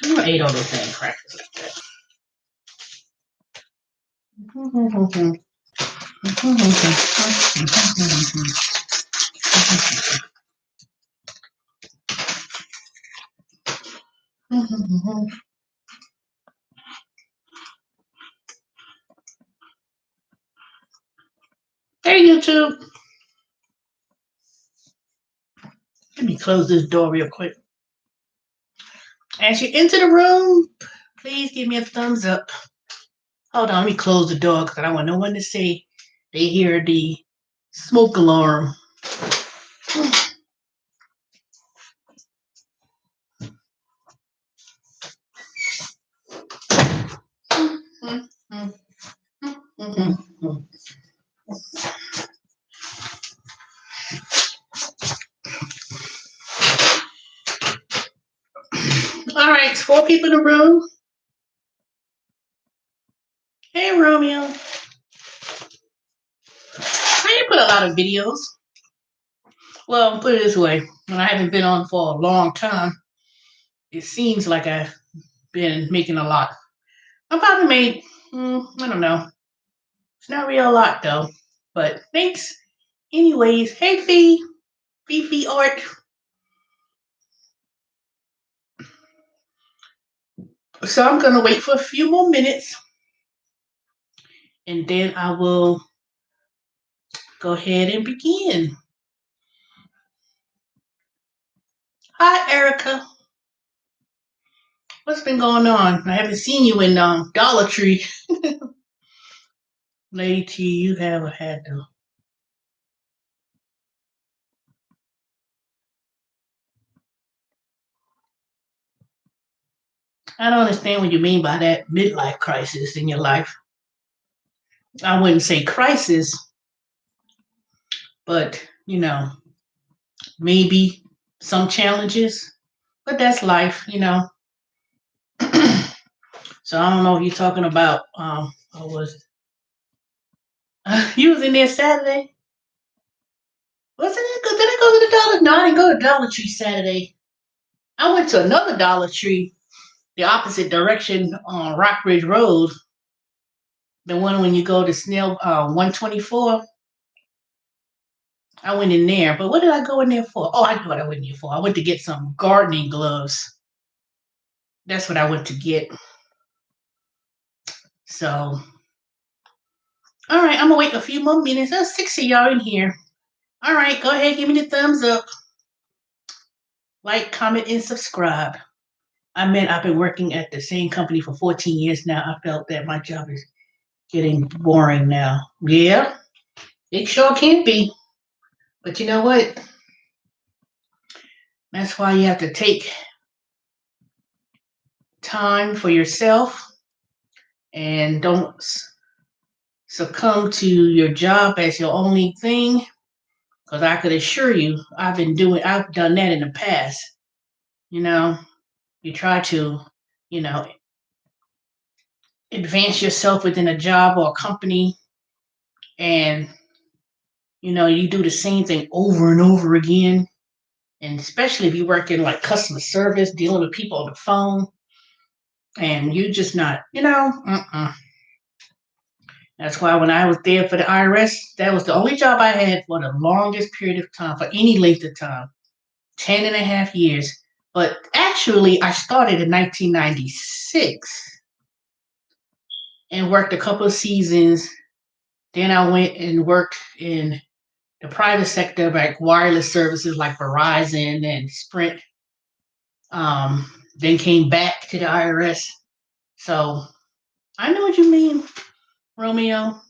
You ate all those damn crackers like that. Hey, YouTube. Let me close this door real quick. As you enter the room, please give me a thumbs up. Hold on, let me close the door because I don't want no one to say they hear the smoke alarm. All right, 4 people in the room. Hey, Romeo. I didn't put a lot of videos. Well, put it this way. When I haven't been on for a long time, it seems like I've been making a lot. I probably made, I don't know. It's not real a lot, though. But thanks. Anyways, hey, Fee. Fifi Art. So I'm going to wait for a few more minutes. And then I will go ahead and begin. Hi, Erica. What's been going on? I haven't seen you in Dollar Tree. Lady T, you have a hat though. I don't understand what you mean by that midlife crisis in your life. I wouldn't say crisis, but maybe some challenges. But that's life. So I don't know if you're talking about what was it? You was in there Saturday? Wasn't it? Did I go to the Dollar? No, I didn't go to Dollar Tree Saturday. I went to another Dollar Tree, the opposite direction on Rockbridge Road. The one when you go to Snell 124. I went in there, but what did I go in there for? Oh, I know what I went in there for. I went to get some gardening gloves. That's what I went to get. So, all right, I'm gonna wait a few more minutes. There's 6 of y'all in here. All right, go ahead, give me the thumbs up. Like, comment, and subscribe. I've been working at the same company for 14 years now. I felt that my job is getting boring now. Yeah, it sure can be. But you know what? That's why you have to take time for yourself and don't succumb to your job as your only thing. Because I could assure you, I've done that in the past. You try to, advance yourself within a job or a company, and you do the same thing over and over again. And especially if you work in like customer service, dealing with people on the phone, and you're just not, That's why when I was there for the IRS, that was the only job I had for the longest period of time, for any length of time, 10 and a half years. But actually, I started in 1996 and worked a couple of seasons. Then I went and worked in the private sector, like wireless services like Verizon and Sprint. Then came back to the IRS. So I know what you mean, Romeo.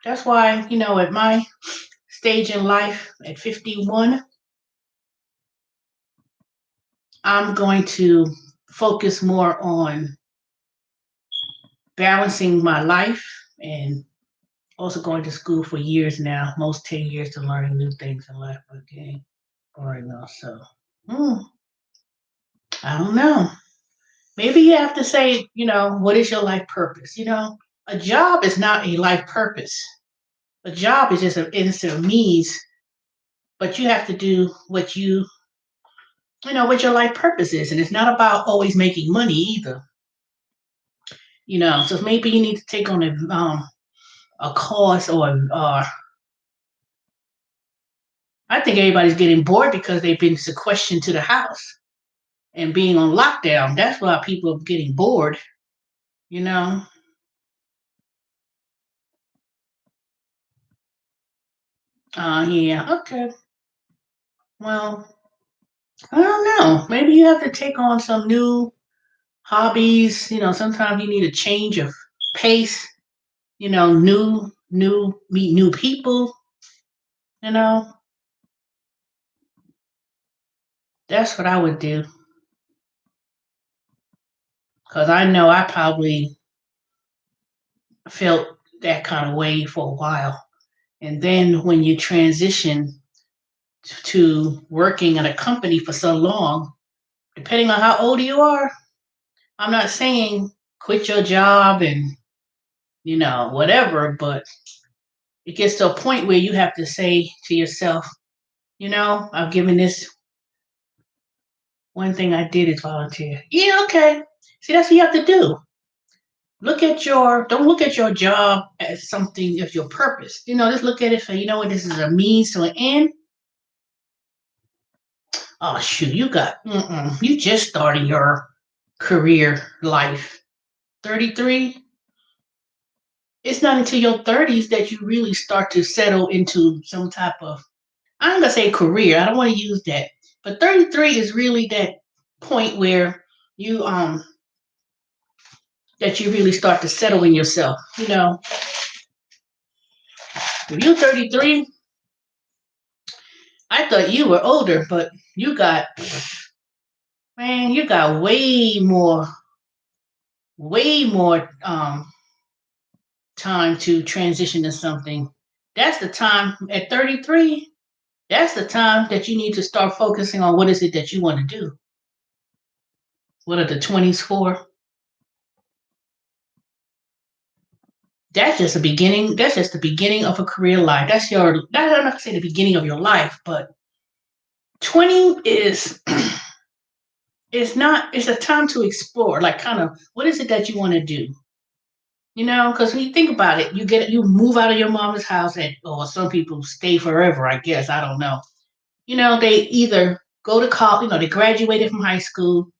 That's why, at my stage in life at 51, I'm going to focus more on balancing my life and also going to school for years now, most 10 years to learn new things in life. Okay, boring enough. So, I don't know. Maybe you have to say, what is your life purpose? A job is not a life purpose. A job is just an instant means, but you have to do what you what your life purpose is. And it's not about always making money either. So maybe you need to take on a course or I think everybody's getting bored because they've been sequestered to the house and being on lockdown. That's why people are getting bored, you know. Yeah, okay. Well, I don't know. Maybe you have to take on some new hobbies. Sometimes you need a change of pace. Meet new people. You know, that's what I would do. Because I know I probably felt that kind of way for a while. And then when you transition to working at a company for so long, depending on how old you are, I'm not saying quit your job and, whatever, but it gets to a point where you have to say to yourself, I've given this one thing I did is volunteer. Yeah, okay. See, that's what you have to do. Don't look at your job as something as your purpose. Just look at it for, this is a means to an end. Oh shoot, you just started your career life. 33. It's not until your 30s that you really start to settle into some type of, I'm gonna say career. I don't want to use that, but 33 is really that point where you that you really start to settle in yourself. If you're 33, I thought you were older, but you got, man, you got way more time to transition to something. That's the time at 33. That's the time that you need to start focusing on what is it that you want to do. What are the 20s for? That's just the beginning. That's just the beginning of a career life. I'm not gonna say the beginning of your life, but 20 is it's not. It's a time to explore. Like, kind of, what is it that you want to do? Because when you think about it, you move out of your mama's house, or some people stay forever. I guess I don't know. They either go to college. They graduated from high school.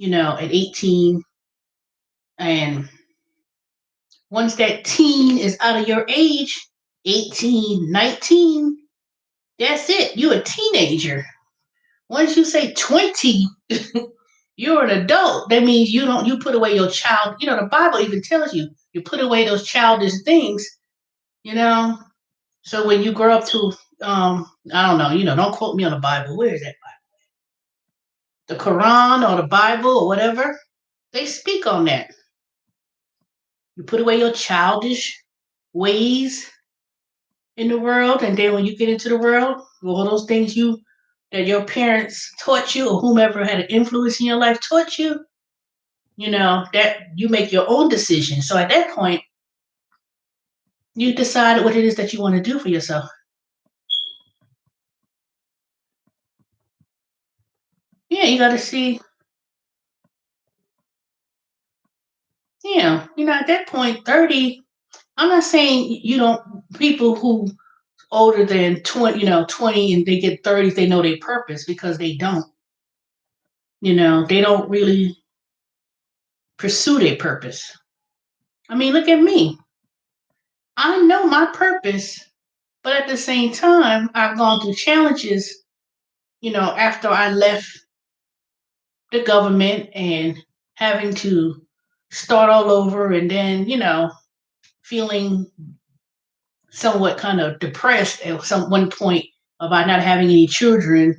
At 18, and once that teen is out of your age, 18, 19, that's it. You're a teenager. Once you say 20, you're an adult. That means you put away your child. The Bible even tells you put away those childish things, you know. So when you grow up to I don't know, don't quote me on the Bible. Where is that Bible? The Quran or the Bible or whatever. They speak on that. You put away your childish ways in the world, and then when you get into the world, all those things that your parents taught you or whomever had an influence in your life taught you, that you make your own decision. So at that point, you decide what it is that you want to do for yourself. Yeah, you got to see. Yeah, at that point, 30. I'm not saying you don't. People who older than 20, 20, and they get 30, they know their purpose, because they don't. They don't really pursue their purpose. I mean, look at me. I know my purpose, but at the same time, I've gone through challenges, after I left the government and having to start all over, and then, feeling somewhat kind of depressed at some one point about not having any children.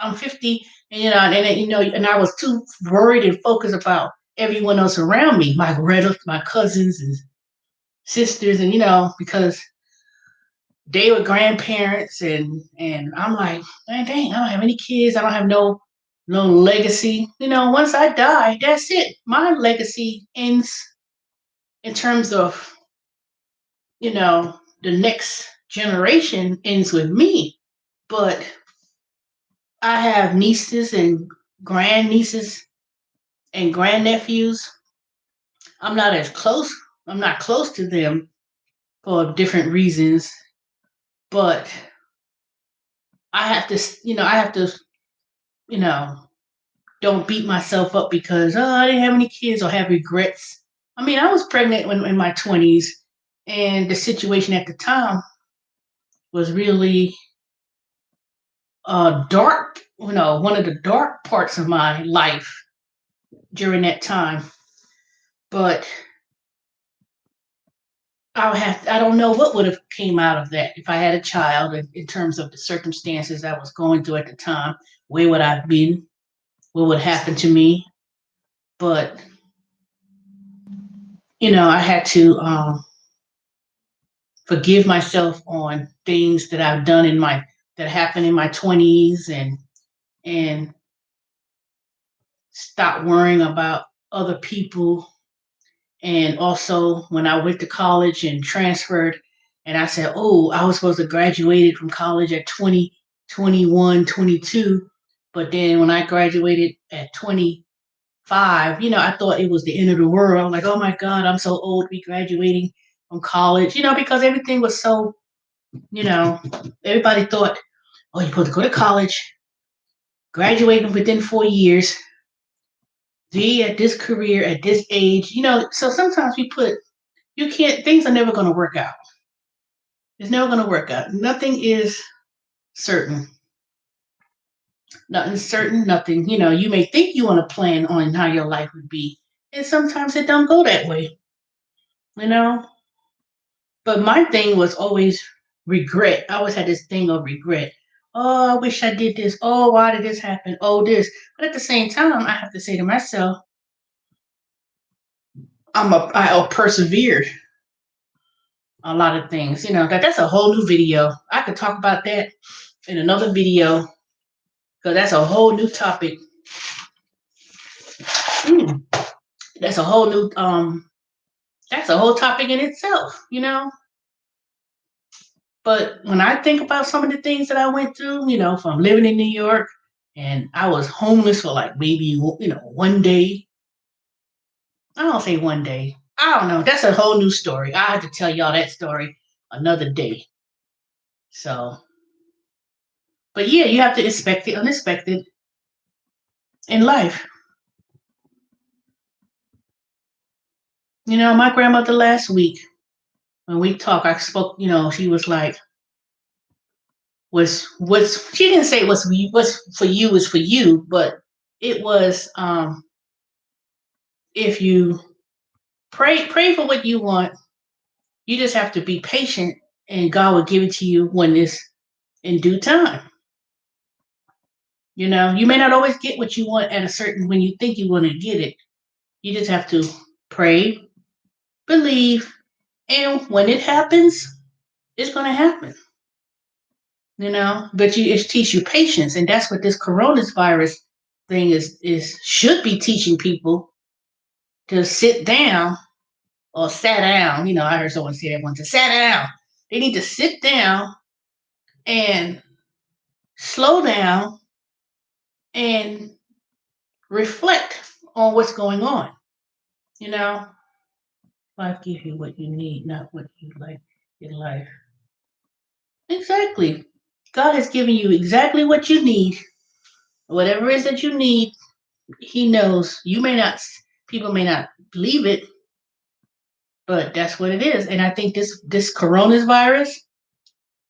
I'm 50, and I was too worried and focused about everyone else around me, my relatives, my cousins and sisters, and because they were grandparents, and I'm like, man, dang, I don't have any kids. I don't have no legacy. Once I die, that's it. My legacy ends in terms of, the next generation ends with me. But I have nieces and grandnieces and grandnephews. I'm not as close. I'm not close to them for different reasons, but I have to, I have to, you know, don't beat myself up because I didn't have any kids or have regrets. I mean, I was pregnant when in my 20s, and the situation at the time was really dark. One of the dark parts of my life during that time. But I don't know what would have came out of that if I had a child in terms of the circumstances I was going through at the time. Where would I have been? What would happen to me? But I had to forgive myself on things that I've done that happened in my 20s, and stop worrying about other people. And also, when I went to college and transferred, and I said, oh, I was supposed to graduate from college at 20, 21, 22. But then when I graduated at 25, I thought it was the end of the world. I'm like, oh my God, I'm so old to be graduating from college, because everything was so, you know, everybody thought, oh, you're supposed to go to college, graduating within 4 years, be at this career at this age, so sometimes you can't, things are never going to work out. It's never going to work out. Nothing is certain. Nothing's certain. Nothing, you may think you want to plan on how your life would be. And sometimes it don't go that way, you know? But my thing was always regret. I always had this thing of regret. Oh, I wish I did this. Oh, why did this happen? Oh, this. But at the same time, I have to say to myself, I persevered a lot of things. That's a whole new video. I could talk about that in another video because that's a whole new topic. Mm, that's a whole new that's a whole topic in itself. But when I think about some of the things that I went through, from living in New York, and I was homeless for like maybe one day. I don't say one day. I don't know. That's a whole new story. I have to tell y'all that story another day. So, but yeah, you have to expect the unexpected in life. My grandmother last week, when we talked, I spoke, she was like, was she didn't say what's for you is for you, but it was if you pray for what you want, you just have to be patient and God will give it to you when it's in due time. You may not always get what you want at a certain when you think you want to get it. You just have to pray, believe, and when it happens, it's going to happen. But it teach you patience, and that's what this coronavirus thing is should be teaching people to sit down or sat down. I heard someone say that once. Sat down. They need to sit down and slow down and reflect on what's going on. Life gives you what you need, not what you like in life. Exactly. God has given you exactly what you need. Whatever it is that you need, He knows. People may not believe it, but that's what it is. And I think this coronavirus,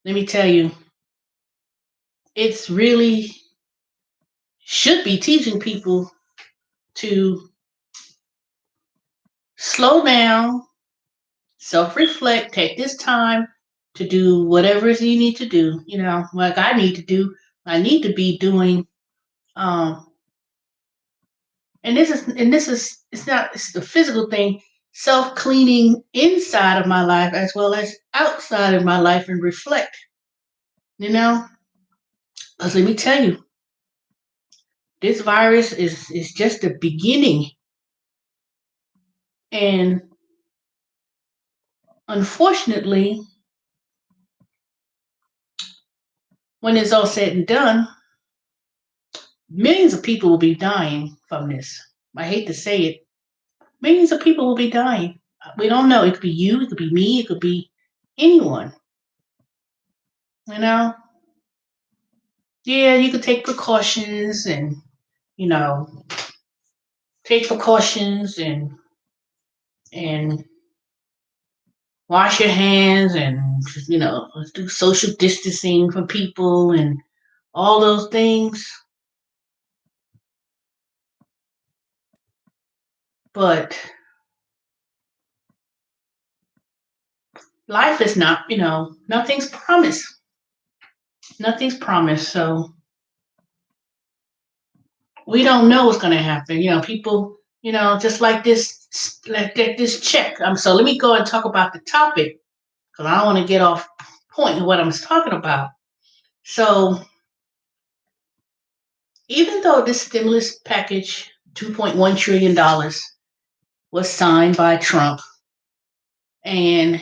let me tell you, it's really should be teaching people to slow down, self-reflect, take this time to do whatever you need to do. Like I need to do. I need to be doing. Um, and this is it's the physical thing, self-cleaning inside of my life as well as outside of my life and reflect. Because let me tell you, this virus is just the beginning, and unfortunately, when it's all said and done, Millions of people will be dying from this. I hate to say it. Millions of people will be dying. We don't know. It could be you, it could be me, it could be anyone. You know? Yeah, you could take precautions and, you know, take precautions and wash your hands and, do social distancing from people and all those things. But life is not, nothing's promised. Nothing's promised. So we don't know what's going to happen. People, just like this check. So let me go and talk about the topic because I don't want to get off point of what I'm talking about. So even though this stimulus package, $2.1 trillion, was signed by Trump, and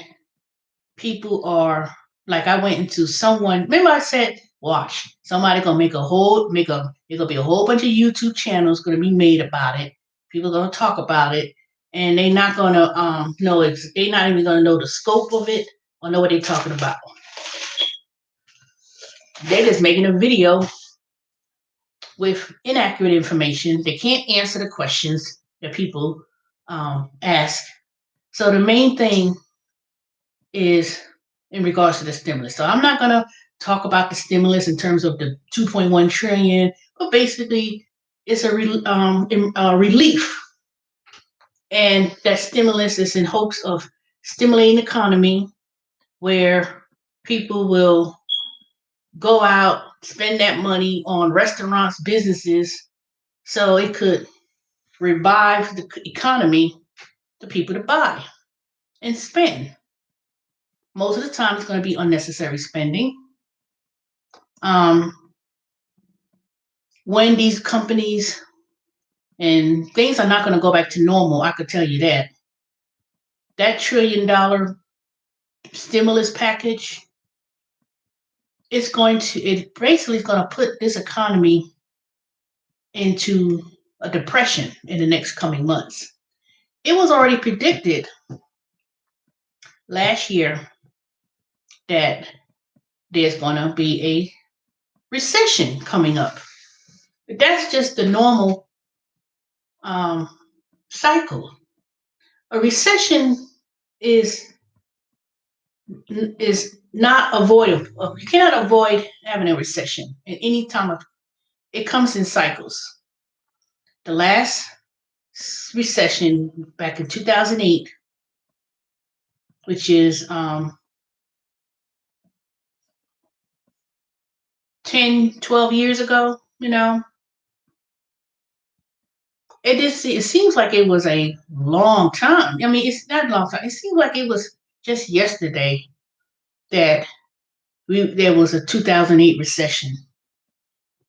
people are like, I went into someone. Remember, I said, watch, somebody gonna it's gonna be a whole bunch of YouTube channels gonna be made about it. People gonna talk about it, and they're not gonna know it's. They're not even gonna know the scope of it or know what they're talking about. They're just making a video with inaccurate information. They can't answer the questions that people ask. So the main thing is in regards to the stimulus. So I'm not going to talk about the stimulus in terms of the 2.1 trillion, but basically it's a relief. And that stimulus is in hopes of stimulating the economy where people will go out, spend that money on restaurants, businesses, so it could revive the economy, the people to buy and spend. Most of the time, it's going to be unnecessary spending. Um, when these companies and things are not going to go back to normal, I could tell you that. That $1 trillion stimulus package it basically is going to put this economy into a depression in the next coming months. It was already predicted last year that there's going to be a recession coming up. That's just the normal cycle. A recession is not avoidable. You cannot avoid having a recession at any time of. It comes in cycles. The last recession back in 2008, which is 10, 12 years ago, it seems like it was a long time. I mean, it's not a long time. It seems like it was just yesterday that there was a 2008 recession.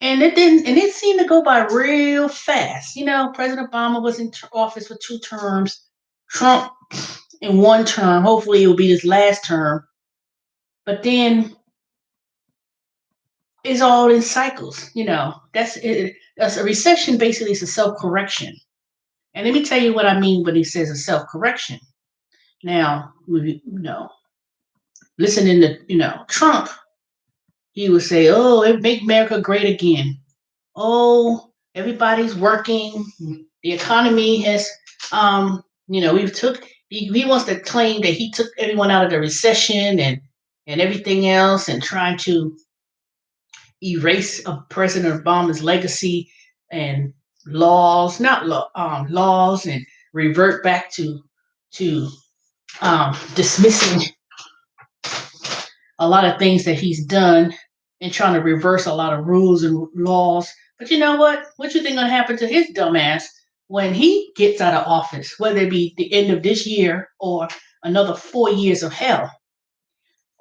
And it didn't, and it seemed to go by real fast. President Obama was in office for 2 terms, Trump in 1 term. Hopefully, it will be his last term. But then it's all in cycles. That's it. That's a recession. Basically, is a self-correction. And let me tell you what I mean when he says a self-correction. Now, listening to Trump, he would say, "Oh, it make America great again. Oh, everybody's working. The economy has, he wants to claim that he took everyone out of the recession and everything else and trying to erase President Obama's legacy and laws, not laws, and revert back to dismissing a lot of things that he's done and trying to reverse a lot of rules and laws. But you know what? What you think gonna happen to his dumbass when he gets out of office, whether it be the end of this year or another 4 years of hell?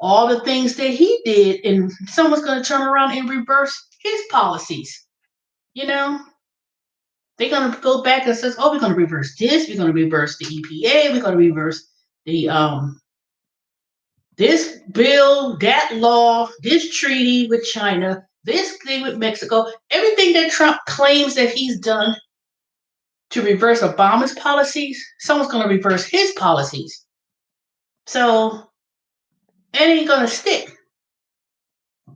All the things that he did, and someone's gonna turn around and reverse his policies. They're gonna go back and says, "Oh, we're gonna reverse this. We're gonna reverse the EPA. We're gonna reverse the this bill, that law, this treaty with China, this thing with Mexico, everything that Trump claims that he's done to reverse Obama's policies, someone's going to reverse his policies. So it ain't going to stick.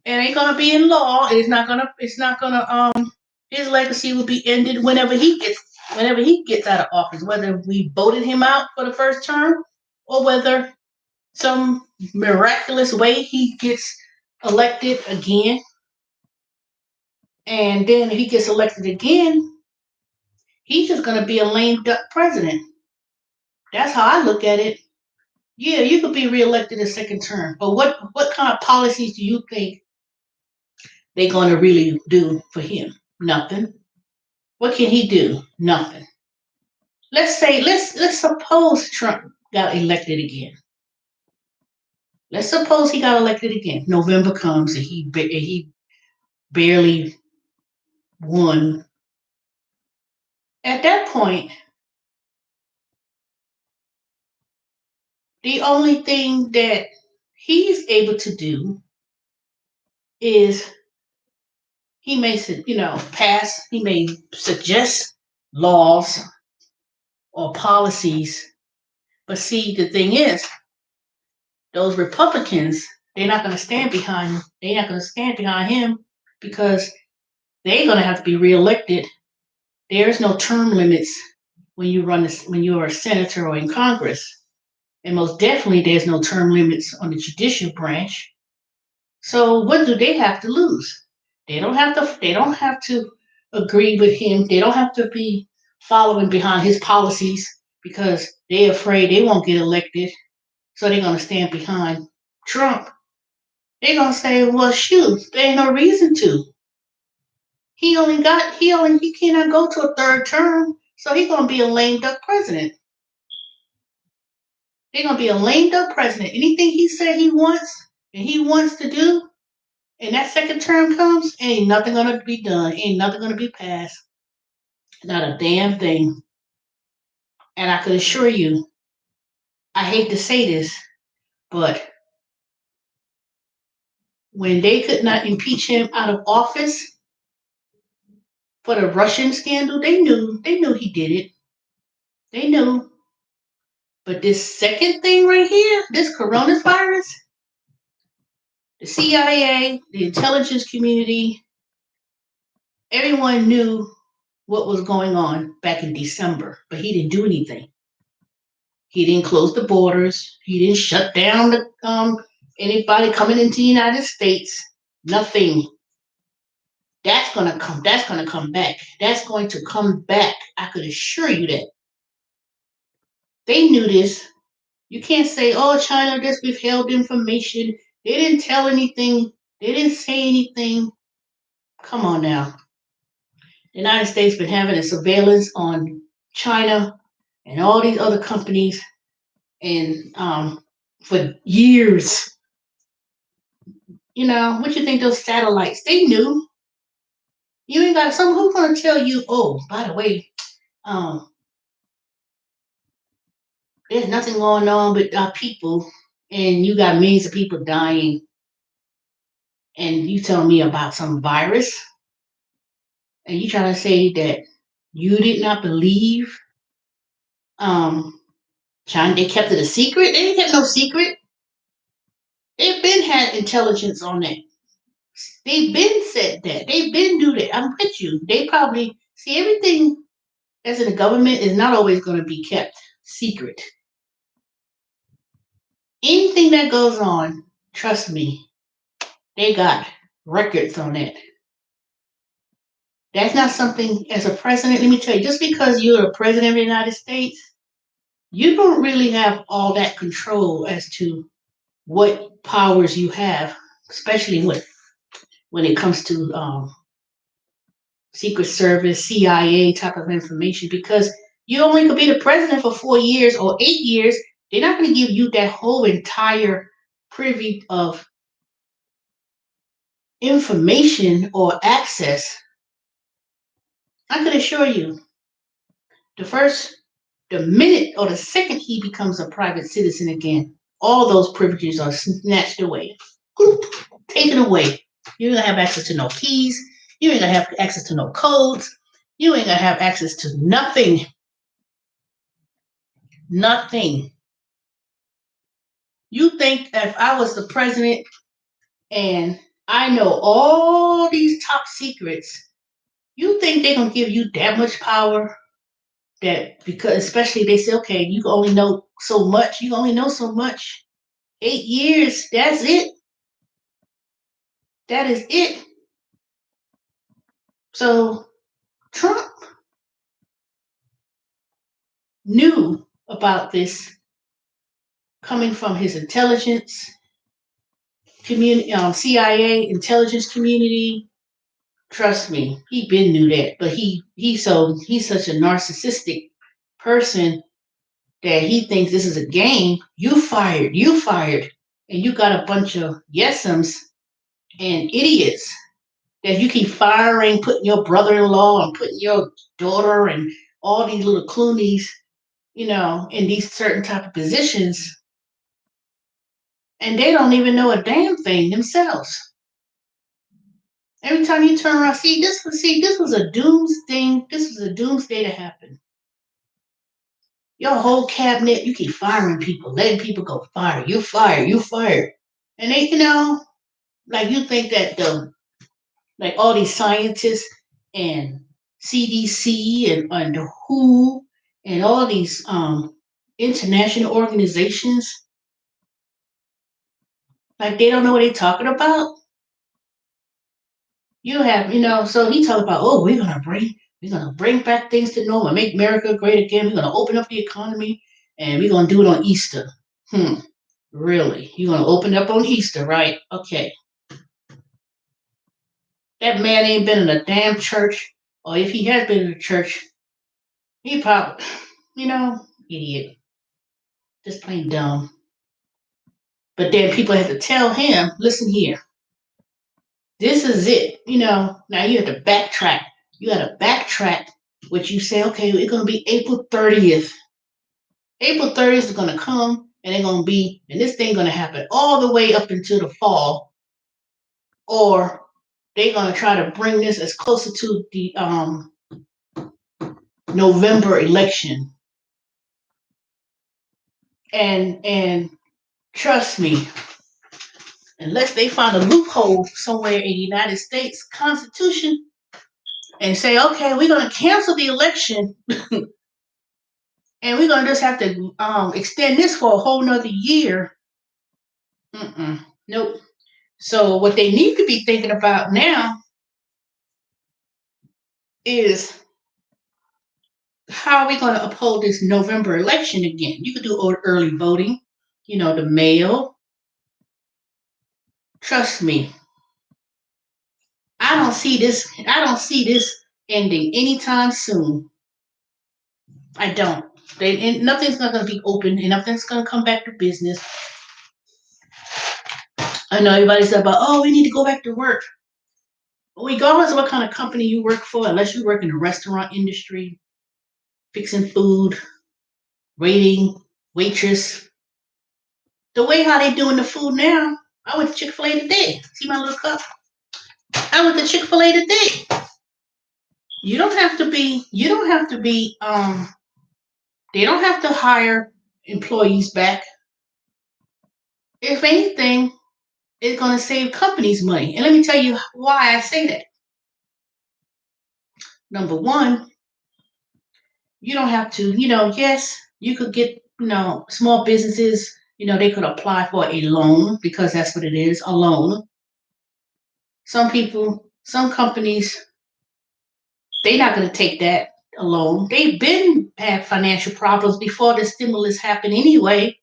It ain't going to be in law. It's not going to, his legacy will be ended whenever he gets out of office, whether we voted him out for the first term or whether some miraculous way he gets elected again. And then if he gets elected again, he's just going to be a lame duck president. That's how I look at it. Yeah, you could be reelected a second term, but what kind of policies do you think they're going to really do for him? Nothing. What can he do? Nothing. Let's suppose Trump got elected again. Let's suppose he got elected again. November comes and he barely won. At that point, the only thing that he's able to do is he may pass, he may suggest laws or policies. But see, the thing is, those Republicans, they're not going to stand behind him because they're going to have to be reelected. There's no term limits when you're a senator or in Congress. And most definitely there's no term limits on the judicial branch. So what do they have to lose? They don't have to agree with him. They don't have to be following behind his policies because they're afraid they won't get elected. So they're gonna stand behind Trump. They're gonna say, well shoot, there ain't no reason to. He cannot go to a third term, so he's gonna be a lame duck president. They're gonna be a lame duck president. Anything he said he wants and he wants to do, and that second term comes, ain't nothing gonna be done. Ain't nothing gonna be passed. Not a damn thing. And I could assure you, I hate to say this, but when they could not impeach him out of office for the Russian scandal, they knew he did it. They knew. But this second thing right here, this coronavirus, the CIA, the intelligence community, everyone knew what was going on back in December, but he didn't do anything. He didn't close the borders. He didn't shut down anybody coming into the United States. Nothing. That's gonna come. That's gonna come back. That's going to come back. I could assure you that. They knew this. You can't say, "Oh, China just withheld information. They didn't tell anything. They didn't say anything." Come on now. The United States been having a surveillance on China and all these other companies, and for years. What you think those satellites? They knew. You ain't got someone who's gonna tell you. Oh, by the way, there's nothing going on with our people, and you got millions of people dying, and you tell me about some virus, and you try to say that you did not believe China, they kept it a secret. They didn't keep no secret. They've been had intelligence on that. They've been said that. They've been do that. I'm with you. They probably see everything that's in the government is not always going to be kept secret. Anything that goes on, trust me, they got records on it. That's not something as a president, let me tell you, just because you're a president of the United States, you don't really have all that control as to what powers you have, especially when it comes to Secret Service, CIA type of information, because you only could be the president for 4 years or 8 years. They're not going to give you that whole entire privy of information or access. I could assure you, the minute or the second he becomes a private citizen again, all those privileges are snatched away, taken away. You ain't gonna have access to no keys. You ain't gonna have access to no codes. You ain't gonna have access to nothing. Nothing. You think if I was the president and I know all these top secrets, you think they're gonna give you that much power? That because especially they say, okay, you can only know so much. You only know so much. 8 years. That's it. That is it. So Trump knew about this coming from his intelligence community, CIA intelligence community. Trust me, he been knew that, but he's such a narcissistic person that he thinks this is a game. You fired, and you got a bunch of yesums and idiots that you keep firing, putting your brother-in-law and putting your daughter and all these little Clooney's, in these certain type of positions, and they don't even know a damn thing themselves. Every time you turn around, this was a doomsday. This was a doomsday to happen. Your whole cabinet, you keep firing people, letting people go. Fired, you fired, you fired, and they, like you think that like all these scientists and CDC and the WHO and all these international organizations, like they don't know what they're talking about. You have, so he talked about, oh, we're gonna bring back things to normal, make America great again. We're gonna open up the economy, and we're gonna do it on Easter. Really? You're gonna open up on Easter, right? Okay. That man ain't been in a damn church, or if he has been in a church, he probably, idiot, just plain dumb. But then people have to tell him, listen here, this is it. Now you have to backtrack. You got to backtrack what you say, okay, it's going to be April 30th. April 30th is going to come, and this thing going to happen all the way up until the fall, or they're going to try to bring this as closer to the November election. And trust me, unless they find a loophole somewhere in the United States Constitution and say, okay, we're going to cancel the election and we're going to just have to extend this for a whole nother year. Nope. So what they need to be thinking about now is how are we going to uphold this November election again? You could do early voting, the mail. Trust me, I don't see this ending anytime soon. I don't. Nothing's going to be open, and nothing's going to come back to business. I know everybody's about, oh, we need to go back to work. Regardless of what kind of company you work for, unless you work in the restaurant industry, fixing food, waitress, the way how they doing the food now, I went to Chick-fil-A today. See my little cup? I went to Chick-fil-A today. They don't have to hire employees back. If anything, it's going to save companies money. And let me tell you why I say that. Number one, you don't have to, yes, you could get, small businesses, they could apply for a loan because that's what it is, a loan. Some companies, they're not going to take that alone. They've been had financial problems before the stimulus happened anyway.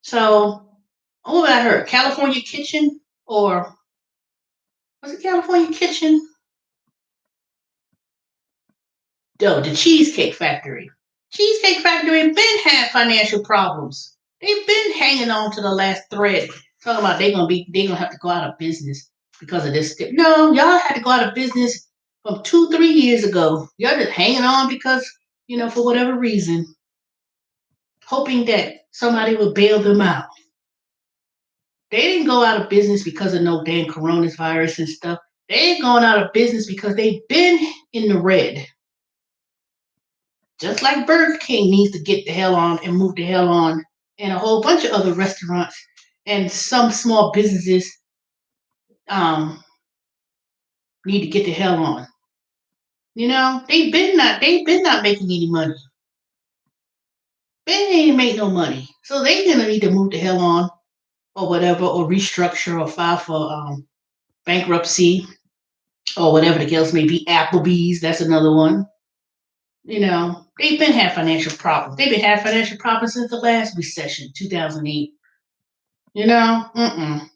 So, what I heard, California Kitchen, or was it California Kitchen? No, the Cheesecake Factory. Cheesecake Factory been had financial problems. They've been hanging on to the last thread, talking about they're gonna have to go out of business because of this. No, y'all had to go out of business from 2-3 years ago. Y'all just hanging on because, for whatever reason, hoping that somebody will bail them out. They didn't go out of business because of no damn coronavirus and stuff. They ain't going out of business because they've been in the red. Just like Burger King needs to get the hell on and move the hell on, and a whole bunch of other restaurants and some small businesses um, need to get the hell on. They've been not making any money. They ain't make no money, so they gonna need to move the hell on or whatever, or restructure or file for bankruptcy or whatever the else may be. Applebee's, that's another one. They've been having financial problems. They've been having financial problems since the last recession, 2008. Mm-mm.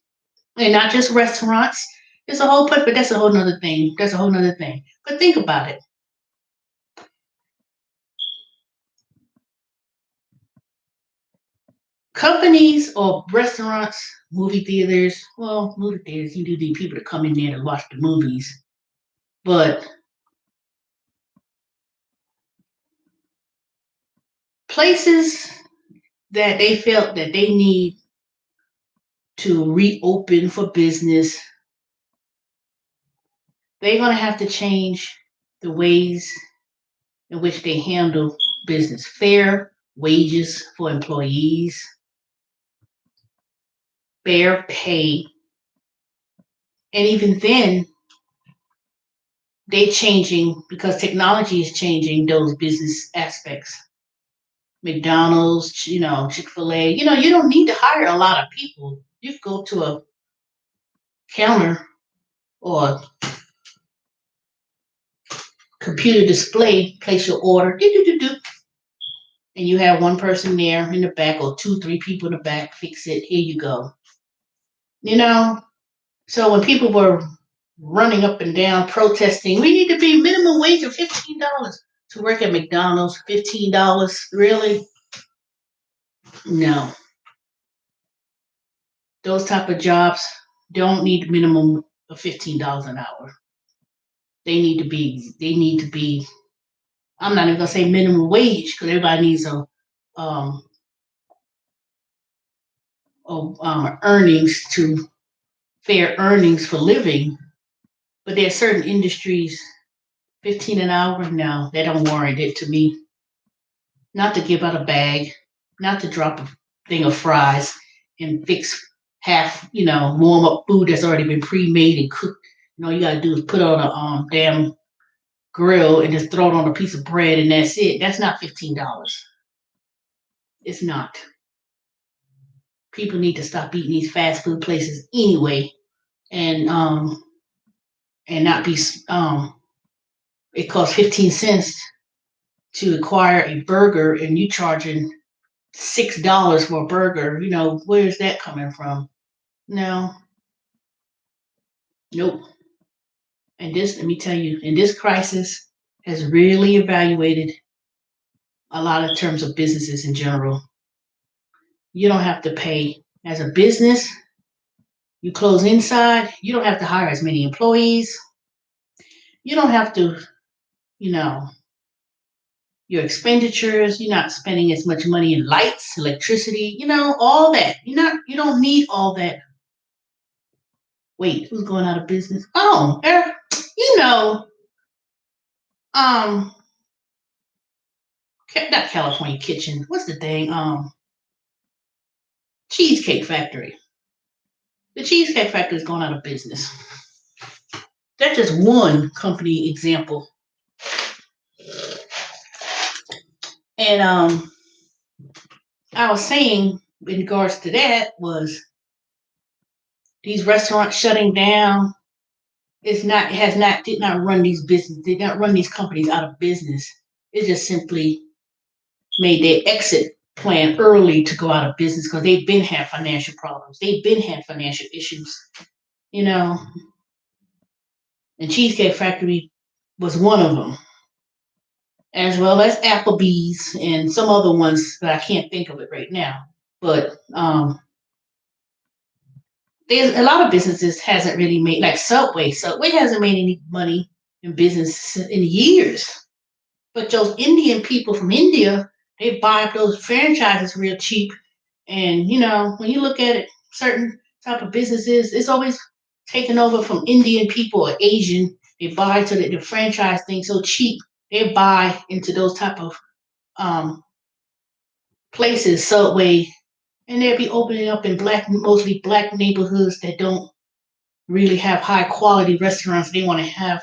And not just restaurants. It's a whole, but that's a whole nother thing. That's a whole nother thing. But think about it. Companies or restaurants, movie theaters. Well, movie theaters, you do need people to come in there to watch the movies. But places that they felt that they need to reopen for business, they're going to have to change the ways in which they handle business. Fair wages for employees, fair pay. And even then, they're changing because technology is changing those business aspects. McDonald's, Chick-fil-A, you don't need to hire a lot of people. You go to a counter or computer display, place your order, and you have one person there in the back or 2, 3 people in the back, fix it, here you go. So when people were running up and down protesting, we need to be minimum wage of $15 to work at McDonald's. $15, really? No. Those type of jobs don't need minimum of $15 an hour. They need to be, I'm not even gonna say minimum wage because everybody needs um earnings to fair earnings for living. But there are certain industries, 15 an hour, no, they don't warrant it to me. Not to give out a bag, not to drop a thing of fries and fix half, warm up food that's already been pre-made and cooked. All you gotta do is put on a damn grill and just throw it on a piece of bread and that's it. That's not $15. It's not. People need to stop eating these fast food places anyway, and not be it costs 15 cents to acquire a burger and you charging $6 for a burger. Where's that coming from? No. Nope. And this, let me tell you, and this crisis has really evaluated a lot of terms of businesses in general. You don't have to pay as a business. You close inside, you don't have to hire as many employees. You don't have to, your expenditures, you're not spending as much money in lights, electricity, all that. You don't need all that. Wait, who's going out of business? Oh, um, not California Kitchen. What's the thing? Cheesecake Factory. The Cheesecake Factory is going out of business. That's just one company example. And I was saying in regards to that was these restaurants shutting down. Did not run these companies out of business. It just simply made their exit plan early to go out of business because they've been had financial problems. They've been had financial issues, and Cheesecake Factory was one of them, as well as Applebee's and some other ones that I can't think of it right now. But there's a lot of businesses hasn't really made, like Subway. Subway hasn't made any money in business in years. But those Indian people from India, they buy up those franchises real cheap. And when you look at it, some type of businesses, it's always taken over from Indian people or Asian. They buy to the franchise thing so cheap. They buy into those type of um, places, Subway, and they'll be opening up in mostly black neighborhoods that don't really have high quality restaurants. They want to have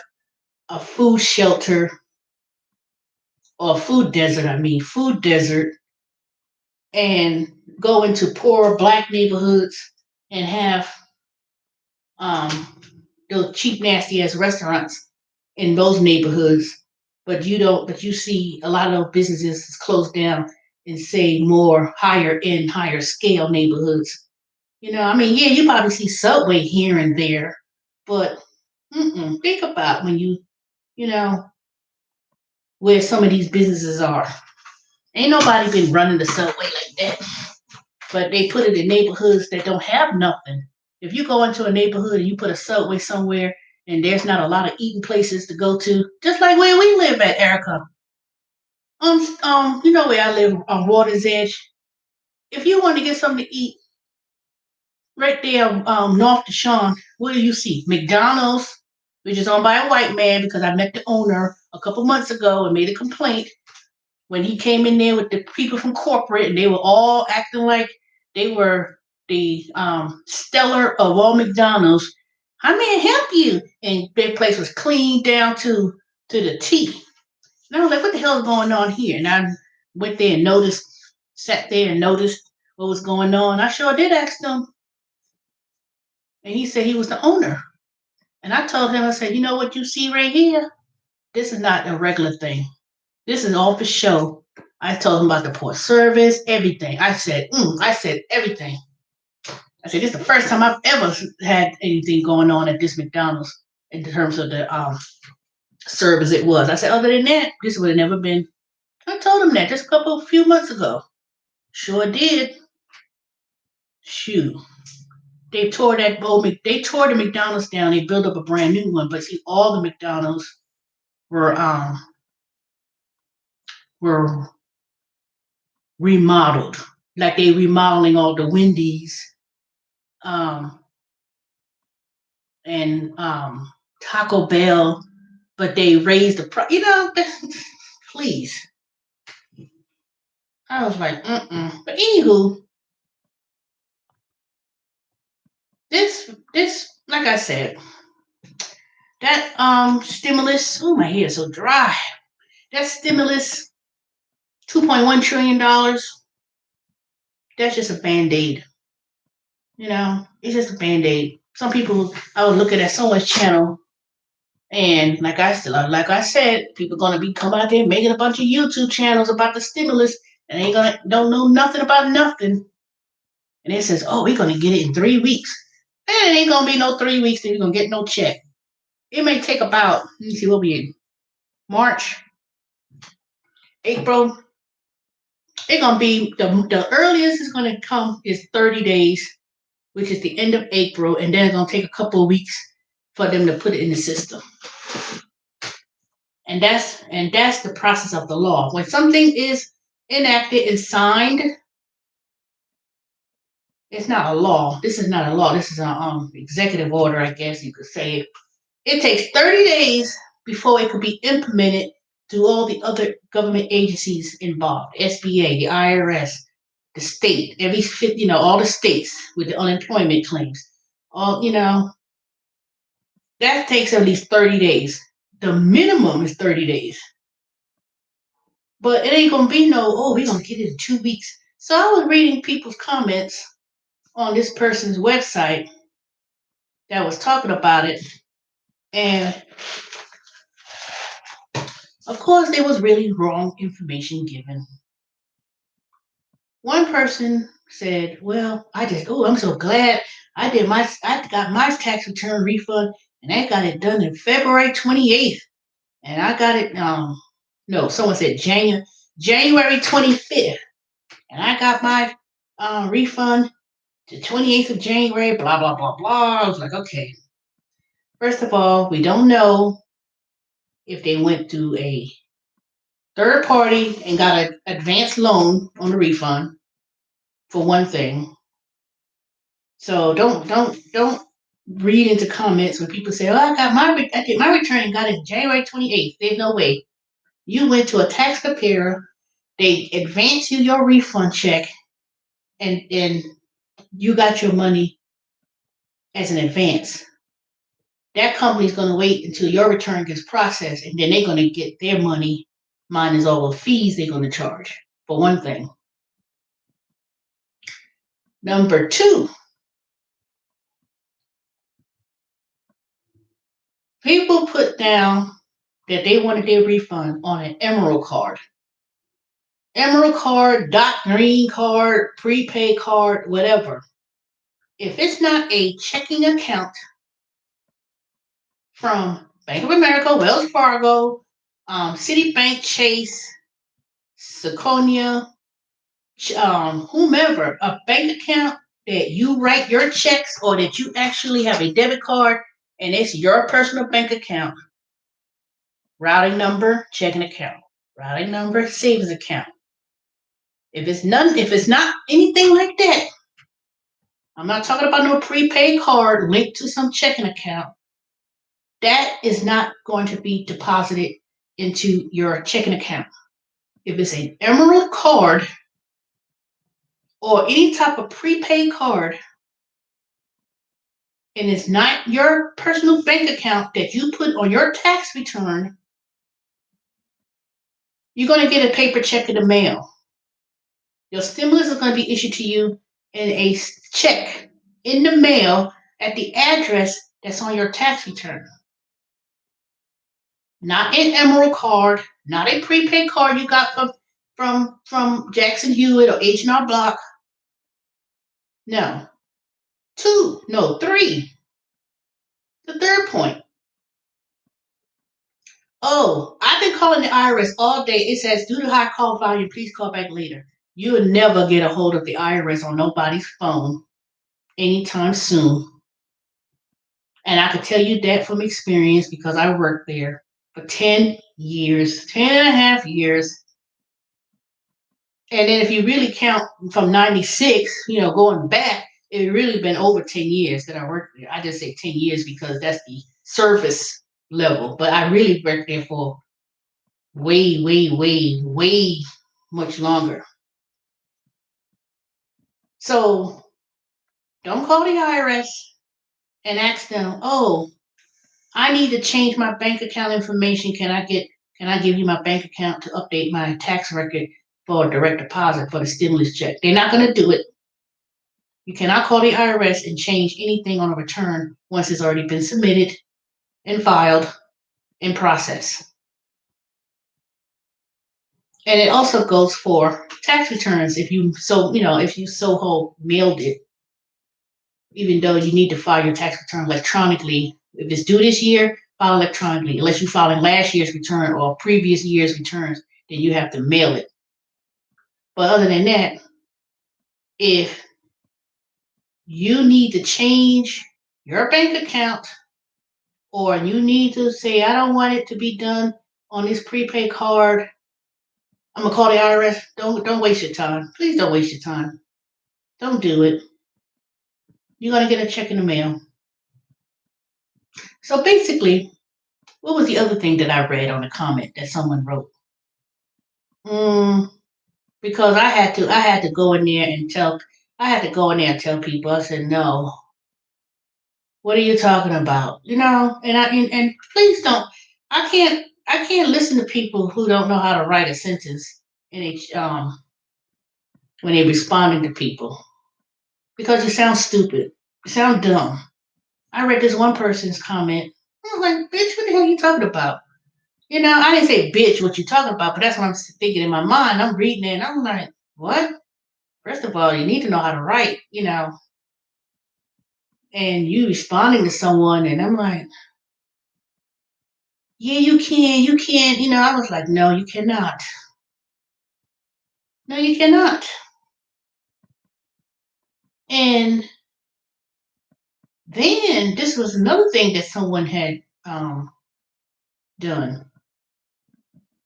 a food shelter or food desert. I mean, food desert, and go into poor black neighborhoods and have um, those cheap, nasty ass restaurants in those neighborhoods. But you don't. But you see a lot of those businesses closed down in say more higher end, higher scale neighborhoods. I mean, yeah, you probably see Subway here and there, but think about when you know, where some of these businesses are. Ain't nobody been running the Subway like that, but they put it in neighborhoods that don't have nothing. If you go into a neighborhood and you put a Subway somewhere and there's not a lot of eating places to go to, just like where we live at, Erica. You know where I live on Water's Edge. If you want to get something to eat, right there, north of Sean, what do you see? McDonald's, which is owned by a white man because I met the owner a couple months ago and made a complaint when he came in there with the people from corporate and they were all acting like they were the stellar of all McDonald's. How may I help you? And their place was clean down to the T. And I was like, what the hell is going on here? And I went there and sat there and noticed what was going on. I sure did ask them. And he said he was the owner. And I told him, I said, you know what you see right here? This is not a regular thing. This is all for show. I told him about the poor service, everything. I said everything. I said, this is the first time I've ever had anything going on at this McDonald's in terms of the service it was. I said, other than that, this would have never been. I told him that just a few months ago. Sure did. Shoot. They tore the McDonald's down. They built up a brand new one. But see, all the McDonald's were remodeled. Like they remodeling all the Wendy's and Taco Bell, but they raised the price. Please. I was like, But anywho, this, like I said, that stimulus. Oh, my hair is so dry. That stimulus, $2.1 trillion. That's just a band-aid. It's just a band-aid. Some people, I was looking at someone's channel, and like I said, people gonna be come out there making a bunch of YouTube channels about the stimulus, and they don't know nothing about nothing. And it says, oh, we're gonna get it in 3 weeks. And it ain't gonna be no 3 weeks that you're gonna get no check. It may take about, let me see, what we in March, April. It's gonna be the earliest it's gonna come is 30 days, which is the end of April, and then it's gonna take a couple of weeks for them to put it in the system. And that's the process of the law. When something is enacted and signed, it's not a law. This is not a law. This is an executive order, I guess you could say. It takes 30 days before it could be implemented to all the other government agencies involved: SBA, the IRS, the state, all the states with the unemployment claims. That takes at least 30 days. The minimum is 30 days. But it ain't gonna be we're gonna get it in 2 weeks. So I was reading people's comments on this person's website that was talking about it, and of course there was really wrong information given. One person said, well, I'm so glad I got my tax return refund, and I got it done in February 28th. And I got it, no, someone said January 25th. And I got my refund the 28th of January, blah, blah, blah, blah. I was like, okay. First of all, we don't know if they went to a third party and got an advance loan on the refund, for one thing. So don't read into comments when people say, "Oh, I did my return and got it January 28th." There's no way. You went to a tax preparer, they advance you your refund check, and you got your money as an advance. That company's going to wait until your return gets processed, and then they're going to get their money minus all the fees they're going to charge, for one thing. Number two, people put down that they wanted their refund on an Emerald card. Emerald card, dot green card, prepaid card, whatever. If it's not a checking account from Bank of America, Wells Fargo, Citibank, Chase, Sequoia, whomever, a bank account that you write your checks or that you actually have a debit card and it's your personal bank account, routing number, checking account, routing number, savings account. If it's not anything like that, I'm not talking about no prepaid card linked to some checking account. That is not going to be deposited into your checking account. If it's an Emerald card or any type of prepaid card, and it's not your personal bank account that you put on your tax return, you're going to get a paper check in the mail. Your stimulus is going to be issued to you in a check in the mail at the address that's on your tax return. Not an Emerald card, not a prepaid card you got from Jackson Hewitt or H&R Block. No. Three. The third point. Oh, I've been calling the IRS all day. It says, due to high call volume, please call back later. You will never get a hold of the IRS on nobody's phone anytime soon. And I can tell you that from experience because I worked there for 10 years, 10 and a half years. And then if you really count from 96, going back, it's really been over 10 years that I worked there. I just say 10 years because that's the service level. But I really worked there for way, way, way, way much longer. So don't call the IRS and ask them, oh, I need to change my bank account information. Can I give you my bank account to update my tax record for a direct deposit for the stimulus check? They're not going to do it. You cannot call the IRS and change anything on a return once it's already been submitted and filed and processed. And it also goes for tax returns if you so mailed it, even though you need to file your tax return electronically. If it's due this year, file electronically. Unless you file in last year's return or previous year's returns, then you have to mail it. But other than that, if you need to change your bank account or you need to say, I don't want it to be done on this prepaid card, I'm gonna call the IRS. Don't waste your time. Please don't waste your time. Don't do it. You're gonna get a check in the mail. So basically, what was the other thing that I read on a comment that someone wrote? Because I had to go in there and tell people. I said, no. What are you talking about? And please don't. I can't listen to people who don't know how to write a sentence when they're responding to people because you sound stupid. You sound dumb. I read this one person's comment. I was like, bitch, what the hell are you talking about? I didn't say bitch what you talking about, but that's what I'm thinking in my mind. I'm reading it and I'm like, what? First of all, you need to know how to write, and you responding to someone and I'm like, yeah, you can, I was like, no, you cannot. No, you cannot. And then this was another thing that someone had done.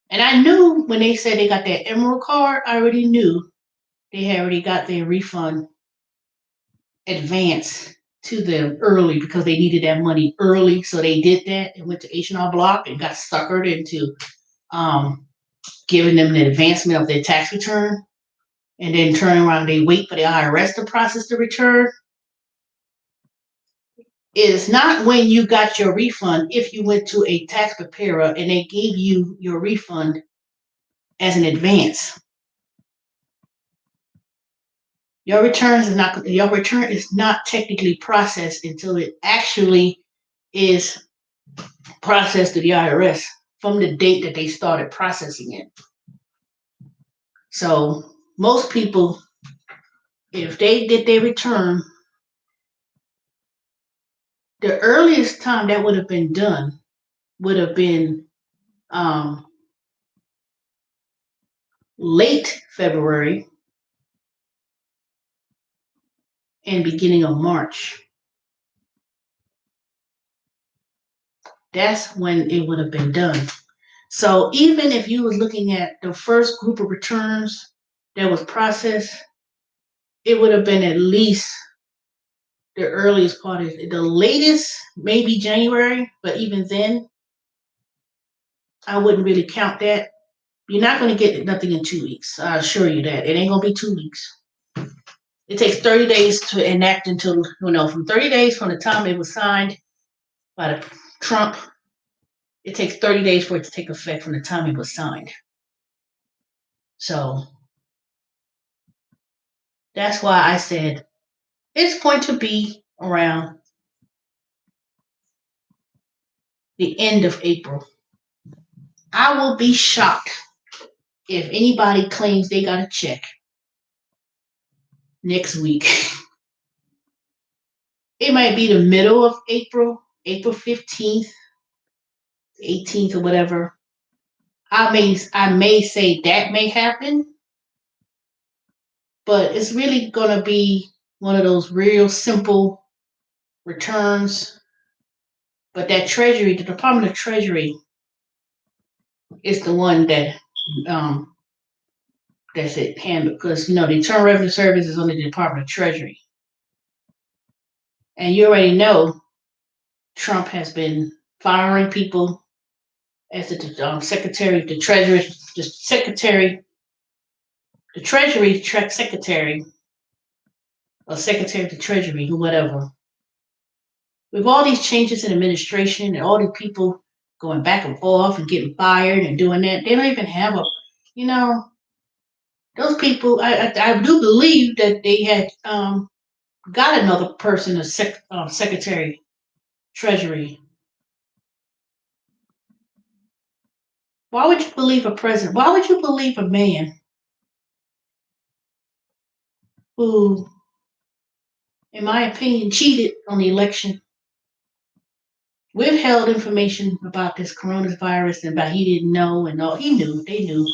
And I knew when they said they got that Emerald card, I already knew they had already got their refund advance to them early because they needed that money early. So they did that and went to H&R Block and got suckered into um, giving them the advancement of their tax return. And then turn around, they wait for the IRS to process the return. It's not when you got your refund if you went to a tax preparer and they gave you your refund as an advance. Your return is not technically processed until it actually is processed to the IRS from the date that they started processing it. So most people, if they did their return, the earliest time that would have been done would have been late February and beginning of March. That's when it would have been done. So even if you was looking at the first group of returns that was processed, it would have been at least the earliest part of it. The latest, maybe January, but even then, I wouldn't really count that. You're not going to get nothing in 2 weeks. I assure you that. It ain't going to be 2 weeks. It takes 30 days to enact until, from 30 days from the time it was signed by Trump, it takes 30 days for it to take effect from the time it was signed. So that's why I said it's going to be around the end of April. I will be shocked if anybody claims they got a check next week. It might be the middle of April, April 15th, 18th, or whatever. I may say that may happen, but it's really going to be one of those real simple returns. But that Treasury, the Department of Treasury, is the one that that's it handled, because the Internal Revenue Service is under the Department of Treasury, and you already know Trump has been firing people as the Secretary of the Treasury, the Treasury Secretary, or Secretary of the Treasury, whatever. With all these changes in administration and all the people going back and forth and getting fired and doing that, they don't even have those people. I do believe that they had got another person as Secretary Treasury. Why would you believe a president? Why would you believe a man who, in my opinion, cheated on the election, withheld information about this coronavirus and about he didn't know and all? He knew, they knew.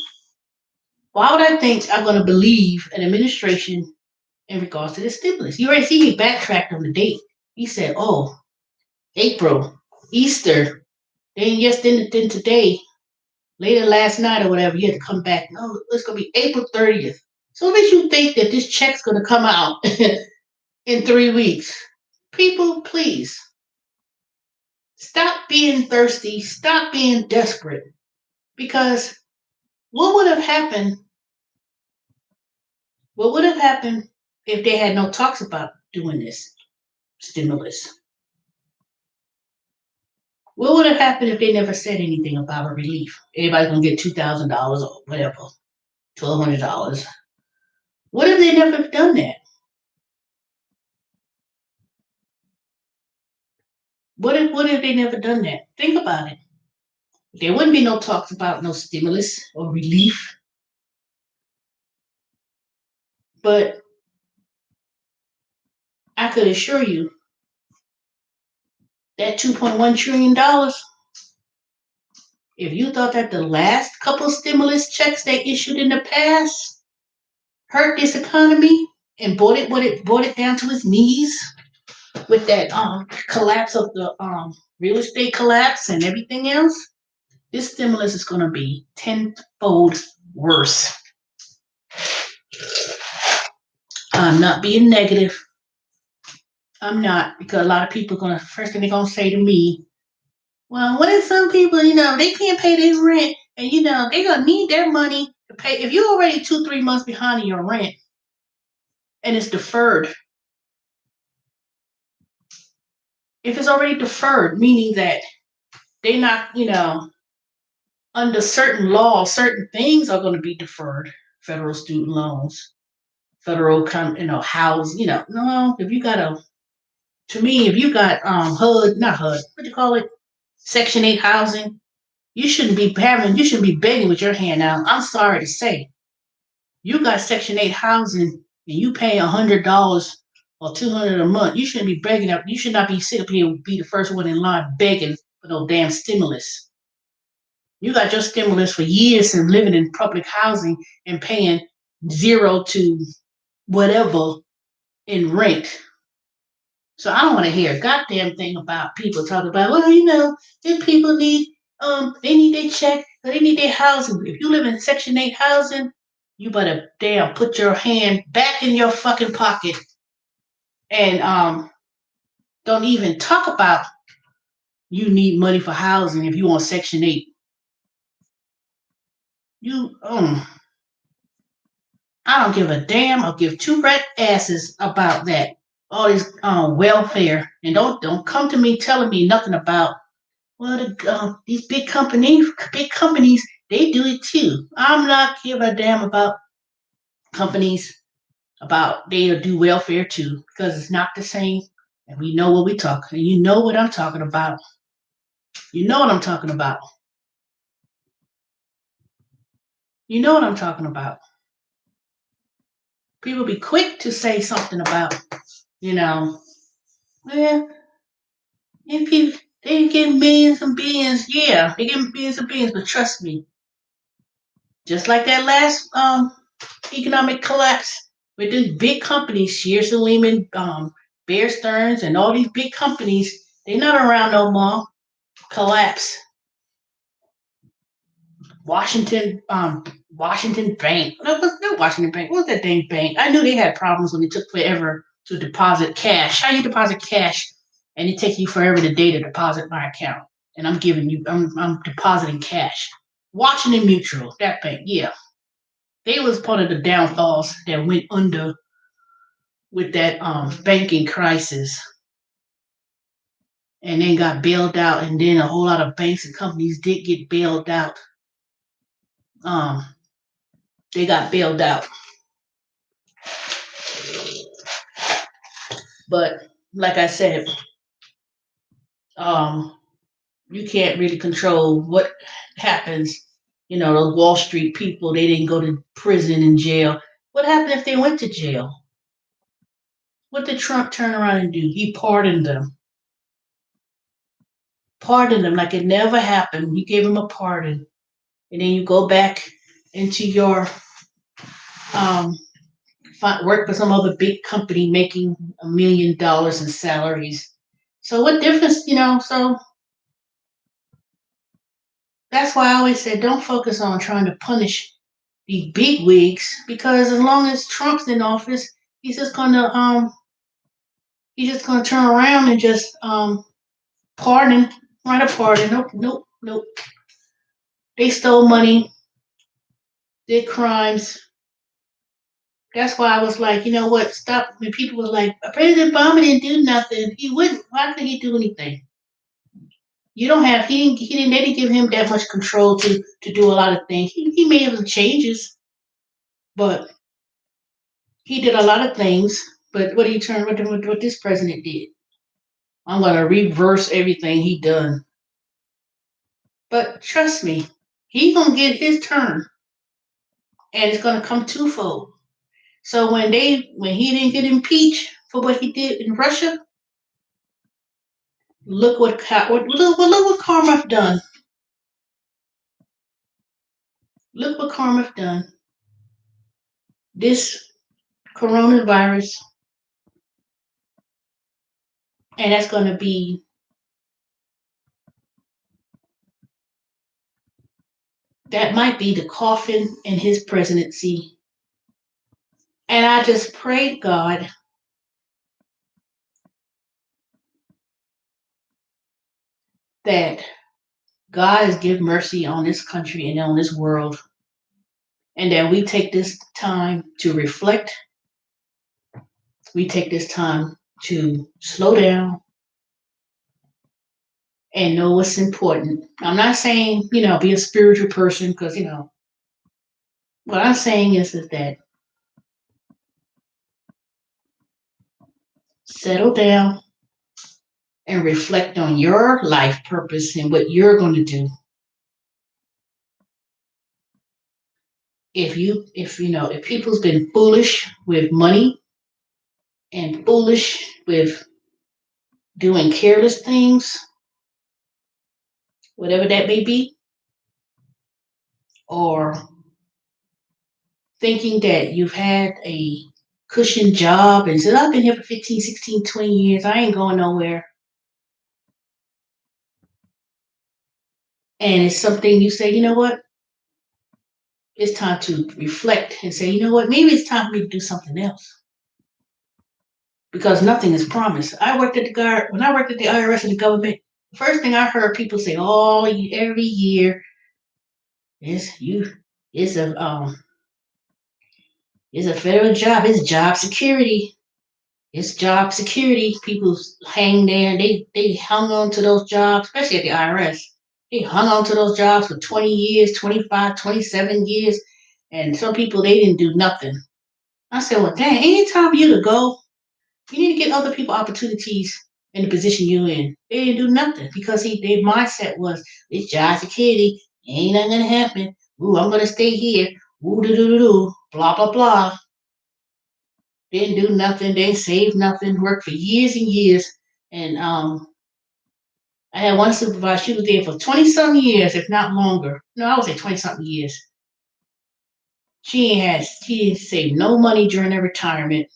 Why would I think I'm going to believe an administration in regards to this stimulus? You already see he backtracked on the date. He said, "Oh, April, Easter, then today, later last night or whatever, you had to come back. No, it's going to be April 30th. So it makes you think that this check's going to come out in 3 weeks. People, please, stop being thirsty. Stop being desperate. Because what would have happened? What would have happened if they had no talks about doing this stimulus? What would have happened if they never said anything about a relief? Everybody's going to get $2,000 or whatever, $1,200. What if they never done that? What if they never done that? Think about it. There wouldn't be no talks about no stimulus or relief. But I could assure you that $2.1 trillion, if you thought that the last couple stimulus checks they issued in the past hurt this economy and brought it down to its knees with that collapse of the real estate collapse and everything else, this stimulus is going to be tenfold worse. I'm not being negative. I'm not, because a lot of people gonna first thing they're gonna say to me, well, what if some people, they can't pay their rent, and they're gonna need their money to pay. If you're already 2, 3 months behind in your rent and it's deferred, if it's already deferred, meaning that they're not, under certain laws, certain things are going to be deferred. Federal student loans, federal, house, no, if you got to me, if you got HUD, not HUD, what do you call it, Section 8 housing, you shouldn't be begging with your hand out. I'm sorry to say, you got Section 8 housing and you pay $100 or $200 a month. You shouldn't be begging up. You should not be sitting up here and be the first one in line begging for no damn stimulus. You got your stimulus for years and living in public housing and paying zero to whatever in rent. So I don't want to hear a goddamn thing about people talking about, well, these people need they need their check, they need their housing. If you live in Section 8 housing, you better damn put your hand back in your fucking pocket and don't even talk about you need money for housing if you on Section 8. You I don't give a damn. I'll give two rat asses about that. All this welfare, and don't come to me telling me nothing about, well, these big companies, they do it too. I'm not giving a damn about companies, about they do welfare too, because it's not the same. And we know what we talk. And you know what I'm talking about. You know what I'm talking about. You know what I'm talking about. People be quick to say something about, well, if you they get millions and billions, yeah, they get billions and billions, but trust me, just like that last economic collapse with these big companies, Shears and Lehman, Bear Stearns, and all these big companies, they're not around no more. Collapse. Washington Bank. No, Washington Bank. What was that dang bank? I knew they had problems when it took forever to deposit cash. How you deposit cash and it takes you forever today to deposit my account? And I'm depositing cash. Washington Mutual, that bank, yeah. They was part of the downfalls that went under with that banking crisis and then got bailed out, and then a whole lot of banks and companies did get bailed out. Um, they got bailed out. But like I said, um, you can't really control what happens. Those Wall Street people, they didn't go to prison and jail. What happened if they went to jail? What did Trump turn around and do? He pardoned them. Pardoned them like it never happened. You gave them a pardon. And then you go back into your um, work for some other big company making $1 million in salaries. So what difference, So that's why I always said don't focus on trying to punish the big wigs, because as long as Trump's in office, he's just gonna turn around and just pardon, write a pardon. Nope, nope, nope. They stole money, did crimes. That's why I was like, you know what? Stop. When people were like, President Obama didn't do nothing, he wouldn't. Why could he do anything? You don't have. He didn't. They didn't give him that much control to do a lot of things. He made some changes, but he did a lot of things. But what he turned, what this president did, I'm gonna reverse everything he done. But trust me, he's gonna get his turn, and it's gonna come twofold. So when he didn't get impeached for what he did in Russia, look what Karma done. Look what Karma done. This coronavirus, and that's going to be that might be the coffin in his presidency. And I just pray God that God has given mercy on this country and on this world, and that we take this time to reflect. We take this time to slow down and know what's important. I'm not saying, be a spiritual person because, what I'm saying is that settle down and reflect on your life purpose and what you're going to do. If people's been foolish with money and foolish with doing careless things, whatever that may be, or thinking that you've had a cushion job and said, I've been here for 15, 16, 20 years, I ain't going nowhere. And it's something you say, you know what? It's time to reflect and say, you know what? Maybe it's time for me to do something else. Because nothing is promised. When I worked at the IRS and the government, the first thing I heard people say all every year is is a is a federal job, it's job security. It's job security. People hang there. They hung on to those jobs, especially at the IRS. They hung on to those jobs for 20 years, 25, 27 years. And some people, they didn't do nothing. I said, well, dang, ain't it time for you to go? You need to get other people opportunities in the position you're in. They didn't do nothing because their mindset was, it's job security. Ain't nothing going to happen. Ooh, I'm going to stay here. Ooh, do, blah, blah, blah. Didn't do nothing. They saved nothing. Worked for years and years. And I had one supervisor. She was there for 20 some years, if not longer. No, I would say 20 something years. She didn't save no money during her retirement.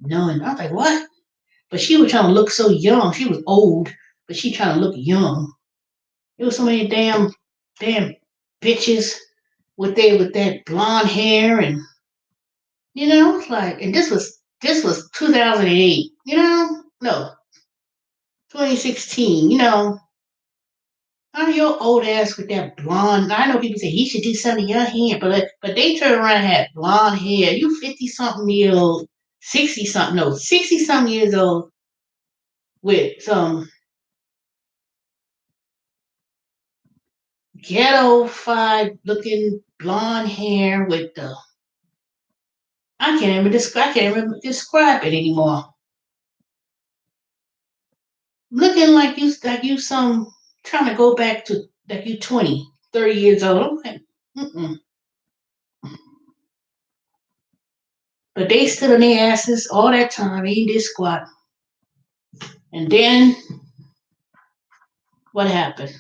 No, and I was like, what? But she was trying to look so young. She was old, but she trying to look young. There was so many damn bitches with that blonde hair, and it's like, and this was 2008. No, 2016. How your old ass with that blonde? I know people say he should do something to your hair, but they turn around and had blonde hair. You 50 something years old, 60 something, no, 60 something years old with some ghetto-fied looking blonde hair with the I can't even describe it anymore. Looking like you some trying to go back to like you 20, 30 years old. I'm like, mm-mm. But they stood on their asses all that time. They did squat. And then what happened?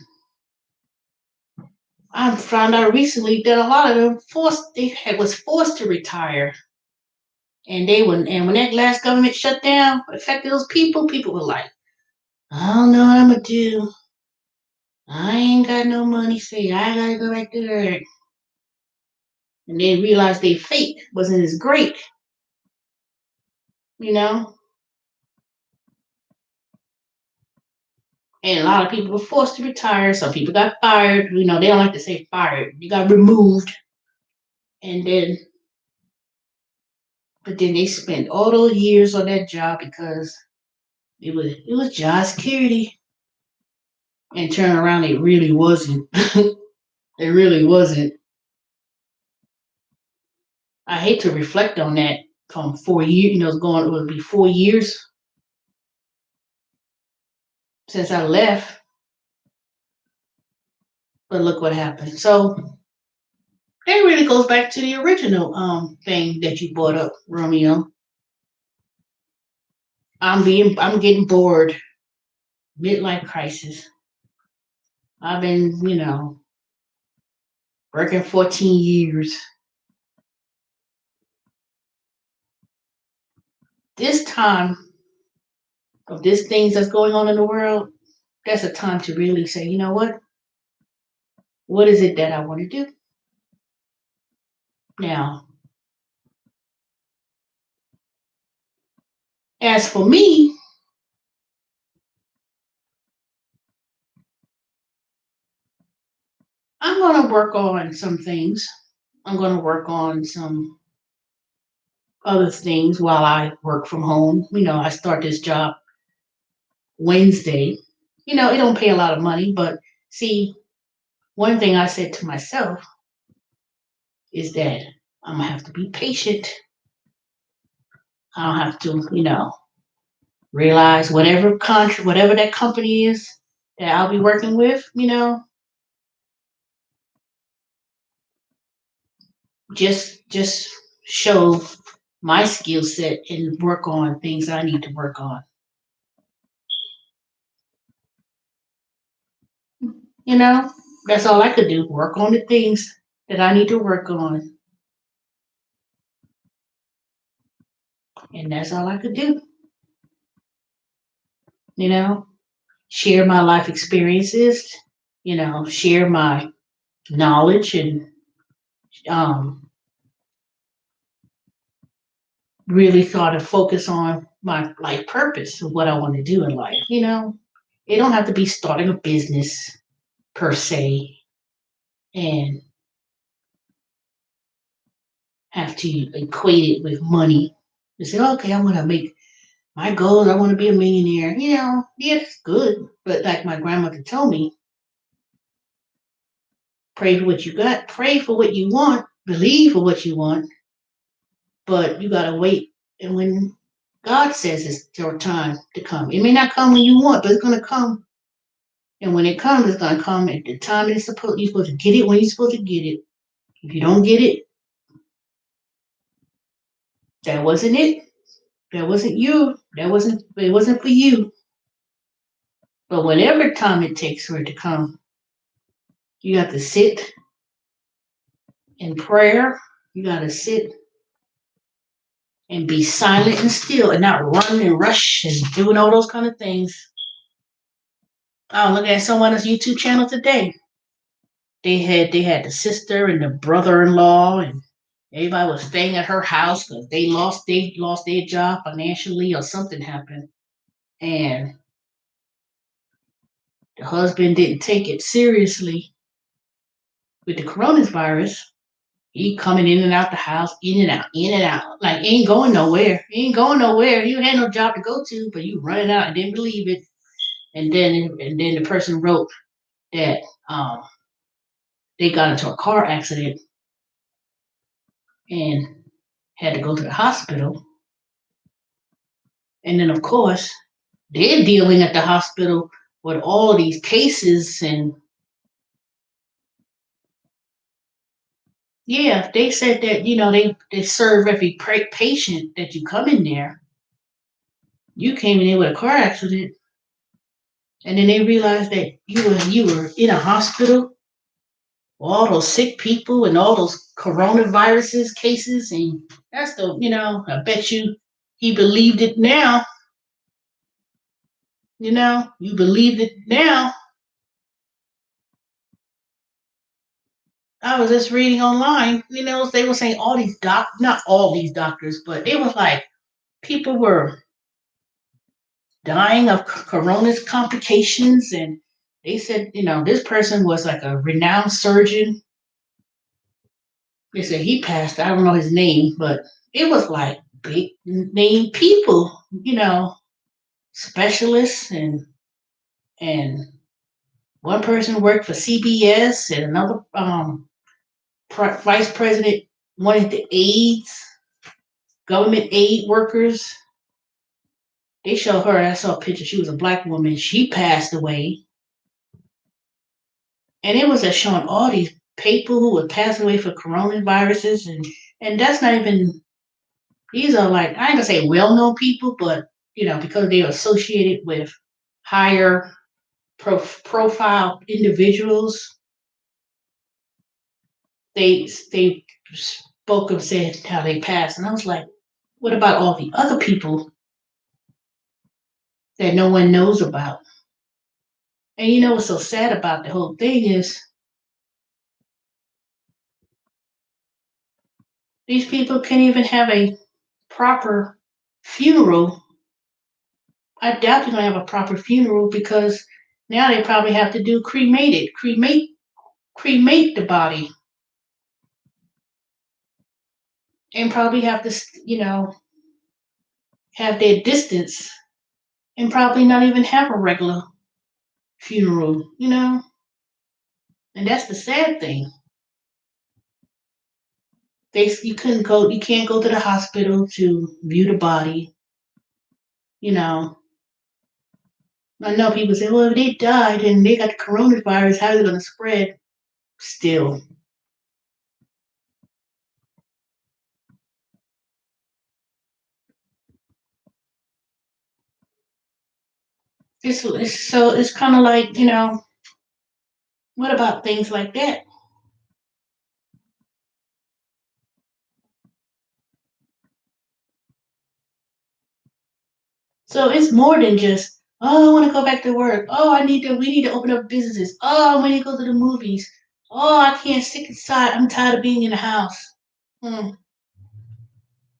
I found out recently that a lot of them was forced to retire. And when that last government shut down, affected those people were like, I don't know what I'm gonna do. I ain't got no money saved. I gotta go back to work. And they realized their fate wasn't as great, you know? And a lot of people were forced to retire. Some people got fired. They don't like to say fired. You got removed. And then, but then they spent all those years on that job because it was job security. And turn around, it really wasn't. It really wasn't. I hate to reflect on that from 4 years. It would be 4 years since I left. But look what happened. So that really goes back to the original thing that you brought up, Romeo. I'm getting bored. Midlife crisis. I've been, working 14 years. This time of these things that's going on in the world, that's a time to really say, you know what? What is it that I want to do? Now, as for me, going to work on some things. I'm going to work on some other things while I work from home. I start this job Wednesday. It don't pay a lot of money, but see, one thing I said to myself is that I'm gonna have to be patient. I'll have to, realize whatever country, whatever that company is that I'll be working with, just show my skill set and work on things I need to work on. You know, that's all I could do. Work on the things that I need to work on. And that's all I could do. You know, share my life experiences, share my knowledge and um, really sort of focus on my life purpose of what I want to do in life. It don't have to be starting a business per se and have to equate it with money. You say, okay, I want to make my goals. I want to be a millionaire. Yeah, it's good. But like my grandmother told me, pray for what you got, pray for what you want, believe for what you want, but you got to wait. And when God says it's your time to come, it may not come when you want, but it's going to come. And when it comes, it's going to come at the time you're supposed to get it when you're supposed to get it. If you don't get it, that wasn't it. That wasn't you. It wasn't for you. But whatever time it takes for it to come, you have to sit in prayer. You got to sit and be silent and still and not run and rush and doing all those kind of things. I was looking at someone's YouTube channel today. They had the sister and the brother-in-law and everybody was staying at her house because they lost their job financially or something happened. And the husband didn't take it seriously with the coronavirus. He coming in and out the house, in and out, in and out. Like ain't going nowhere. He ain't going nowhere. You had no job to go to, but you running out and didn't believe it. And then the person wrote that they got into a car accident and had to go to the hospital. And then of course they're dealing at the hospital with all these cases and yeah, they said that they serve every patient that you come in there. You came in there with a car accident, and then they realized that you were in a hospital, all those sick people and all those coronaviruses cases, and that's I bet you he believed it now. You believed it now. I was just reading online. They were saying all these not all these doctors, but it was like people were dying of corona's complications, and they said, this person was like a renowned surgeon. They said he passed. I don't know his name, but it was like big name people, specialists, and one person worked for CBS, and another vice president wanted the AIDS, government aid workers. They showed her. I saw a picture. She was a black woman. She passed away, and it was showing all these people who would pass away for coronaviruses, and that's not even. These are like I ain't gonna say well-known people, but because they're associated with higher profile individuals, they spoke and said how they passed, and I was like, what about all the other people that no one knows about? And what's so sad about the whole thing is these people can't even have a proper funeral. I doubt they're gonna have a proper funeral because now they probably have to do cremate cremate the body and probably have to, have their distance and probably not even have a regular funeral. And that's the sad thing. You can't go to the hospital to view the body. You know, I know people say, well, if they died and they got the coronavirus, how is it going to spread? Still, it's kind of like, what about things like that? So it's more than just, oh, I want to go back to work. Oh, we need to open up businesses. Oh, I want to go to the movies. Oh, I can't stick inside. I'm tired of being in the house. Hmm.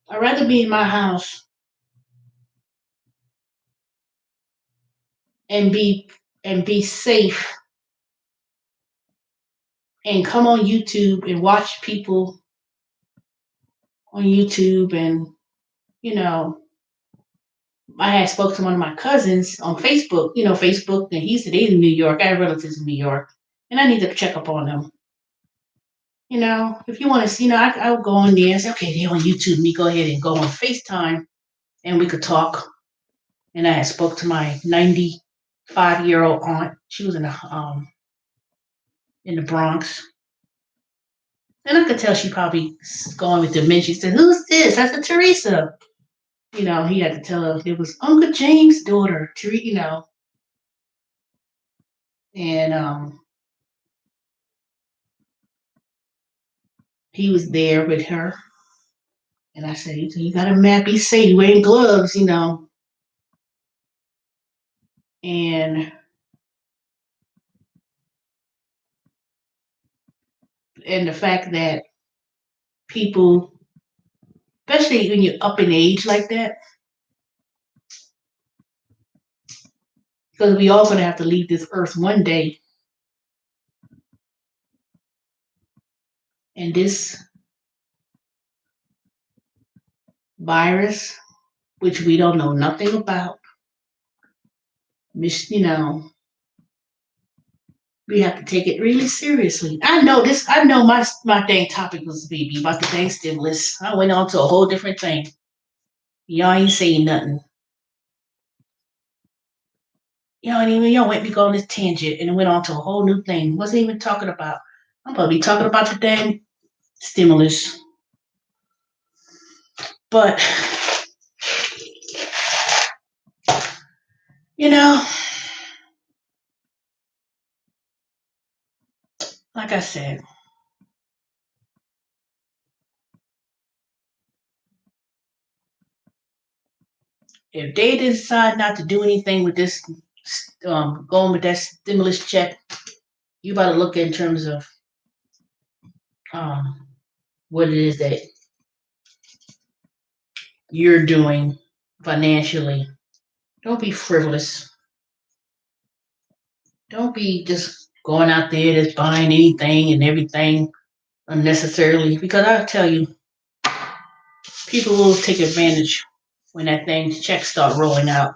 I'd rather be in my house and be safe and come on YouTube and watch people on YouTube. And you know, I had spoke to one of my cousins on Facebook. Facebook, and he said he's in New York. I have relatives in New York, and I need to check up on them. If you want to see, I would go on there and say, okay, they're on YouTube. Me go ahead and go on FaceTime, and we could talk. And I had spoke to my 95-year-old aunt. She was in the Bronx, and I could tell she probably going with dementia. She said, "Who's this?" I said, "Teresa." He had to tell her it was Uncle James' daughter, Teresa. And he was there with her. And I said, "You got a map? Be safe. You wearing gloves." And the fact that people, especially when you're up in age like that, because we all gonna have to leave this earth one day, and this virus, which we don't know nothing about, you know, we have to take it really seriously. I know this. I know my dang topic was be about the dang stimulus. I went on to a whole different thing. Y'all ain't saying nothing. Y'all went me go on this tangent and it went on to a whole new thing. Wasn't even talking about. I'm probably talking about the dang stimulus. But you know, like I said, if they decide not to do anything with this, going with that stimulus check, you got to look in terms of um, what it is that you're doing financially. Don't be frivolous. Don't be just going out there just buying anything and everything unnecessarily. Because I'll tell you, people will take advantage when that thing checks start rolling out.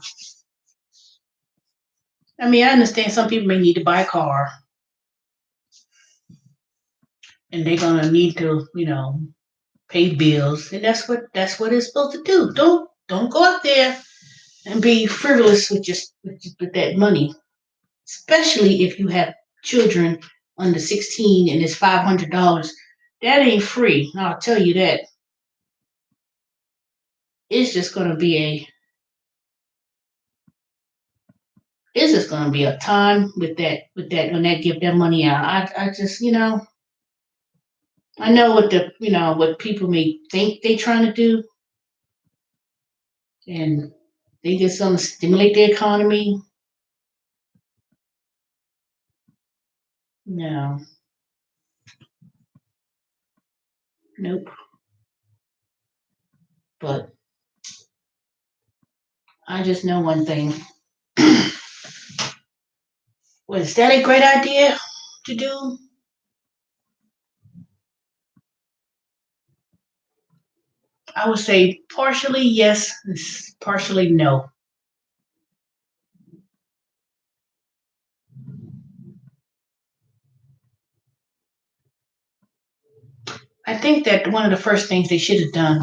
I mean, I understand some people may need to buy a car and they're gonna need to, pay bills, and that's what it's supposed to do. Don't go out there and be frivolous with that money, especially if you have children under 16 and it's $500. That ain't free. I'll tell you that. It's just gonna be a it's just gonna be a time with that when they give their money out. I just I know what people may think they trying to do, and they just want to stimulate the economy. No, nope. But I just know one thing. Was that a great idea to do? I would say partially yes, partially no. I think that one of the first things they should have done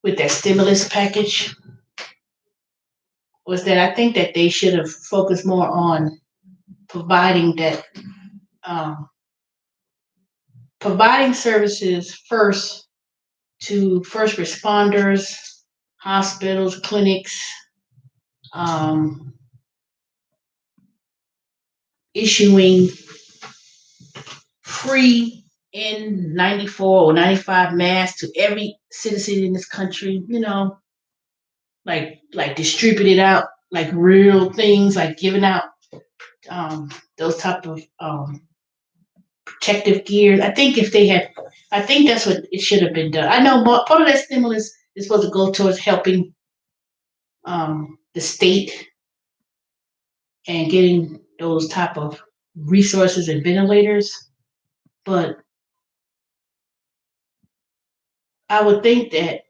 with that stimulus package was that I think that they should have focused more on providing that um, providing services first to first responders, hospitals, clinics, um, issuing free N94 or 95 masks to every citizen in this country. Like distributed out like real things, like giving out those type of protective gear. I think that's what it should have been done. I know part of that stimulus is supposed to go towards helping the state and getting those type of resources and ventilators. But I would think that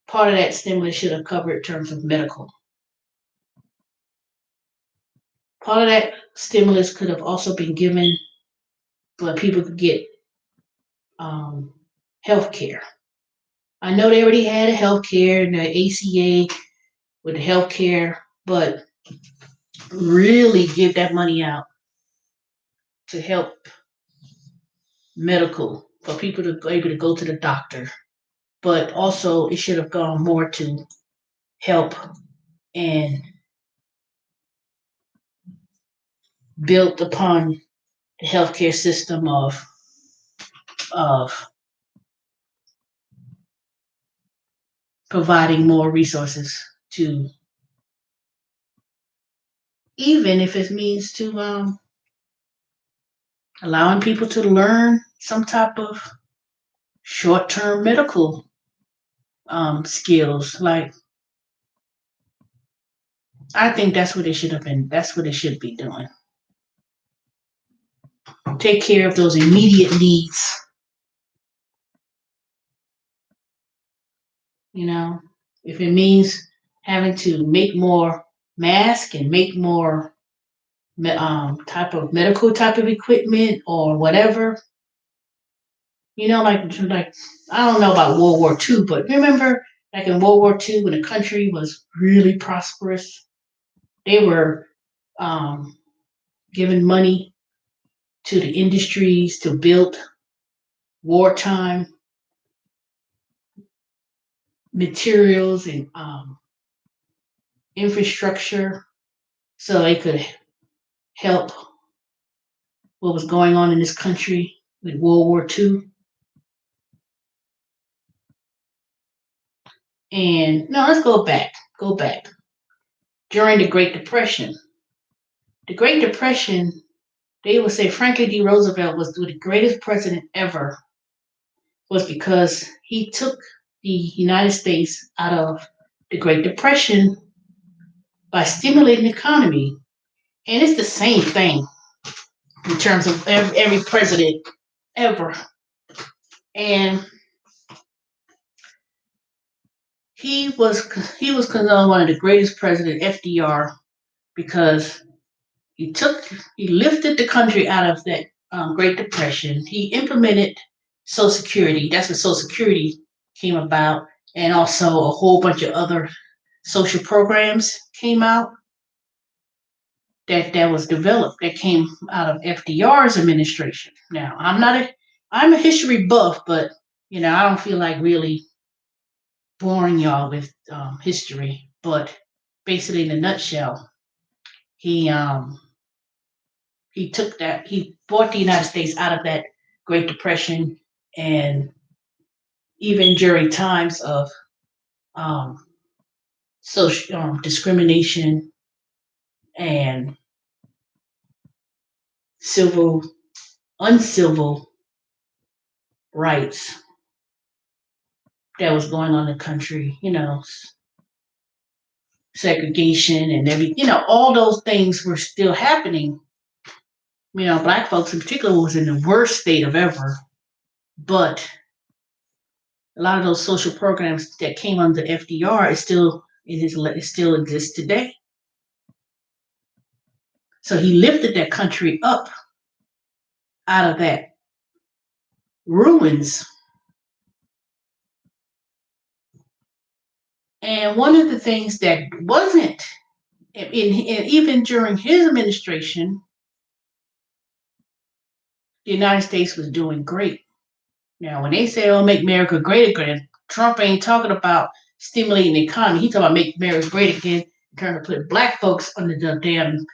part of that stimulus should have covered terms of medical. Part of that stimulus could have also been given where people could get health care. I know they already had a health care and the ACA with the health care, but really give that money out to help medical for people to be able to go to the doctor. But also, it should have gone more to help and built upon the healthcare system of providing more resources to, even if it means to allowing people to learn some type of short-term medical skills. Like, I think that's what it should have been. That's what it should be doing. Take care of those immediate needs. You know, if it means having to make more masks and make more type of medical type of equipment or whatever. Like I don't know about World War II, but remember, like in World War II, when the country was really prosperous, they were um, giving money to the industries to build wartime materials and infrastructure so they could help what was going on in this country with World War II. And no, let's go back. Go back. During the Great Depression. The Great Depression, they would say Franklin D. Roosevelt was the greatest president ever, was because he took the United States out of the Great Depression by stimulating the economy. And it's the same thing in terms of every president ever. And he was considered one of the greatest presidents, FDR, because he lifted the country out of that Great Depression. He implemented Social Security. That's when Social Security came about, and also a whole bunch of other social programs came out that was developed that came out of FDR's administration. Now, I'm a history buff, but I don't feel like really boring y'all with history. But basically, in a nutshell, he he brought the United States out of that Great Depression, and even during times of um, social discrimination and uncivil rights that was going on in the country, segregation and all those things were still happening. Black folks in particular was in the worst state of ever, but A lot of those social programs that came under FDR it still exists today. So he lifted that country up out of that ruins. And one of the things that wasn't even during his administration, the United States was doing great. Now, when they say, "Oh, make America great again," Trump ain't talking about stimulating the economy. He's talking about make America great again, trying to put black folks under the damn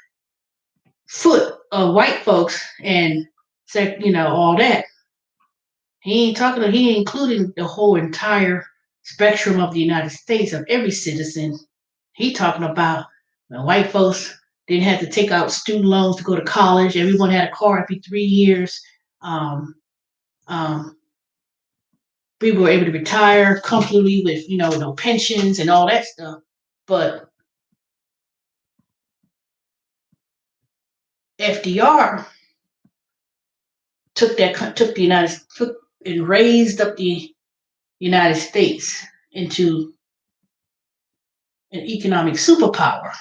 foot of white folks and say, all that. He ain't including the whole entire spectrum of the United States of every citizen. He talking about when white folks didn't have to take out student loans to go to college. Everyone had a car every 3 years. Um, um, People were able to retire comfortably with, no pensions and all that stuff. But FDR took and raised up the United States into an economic superpower.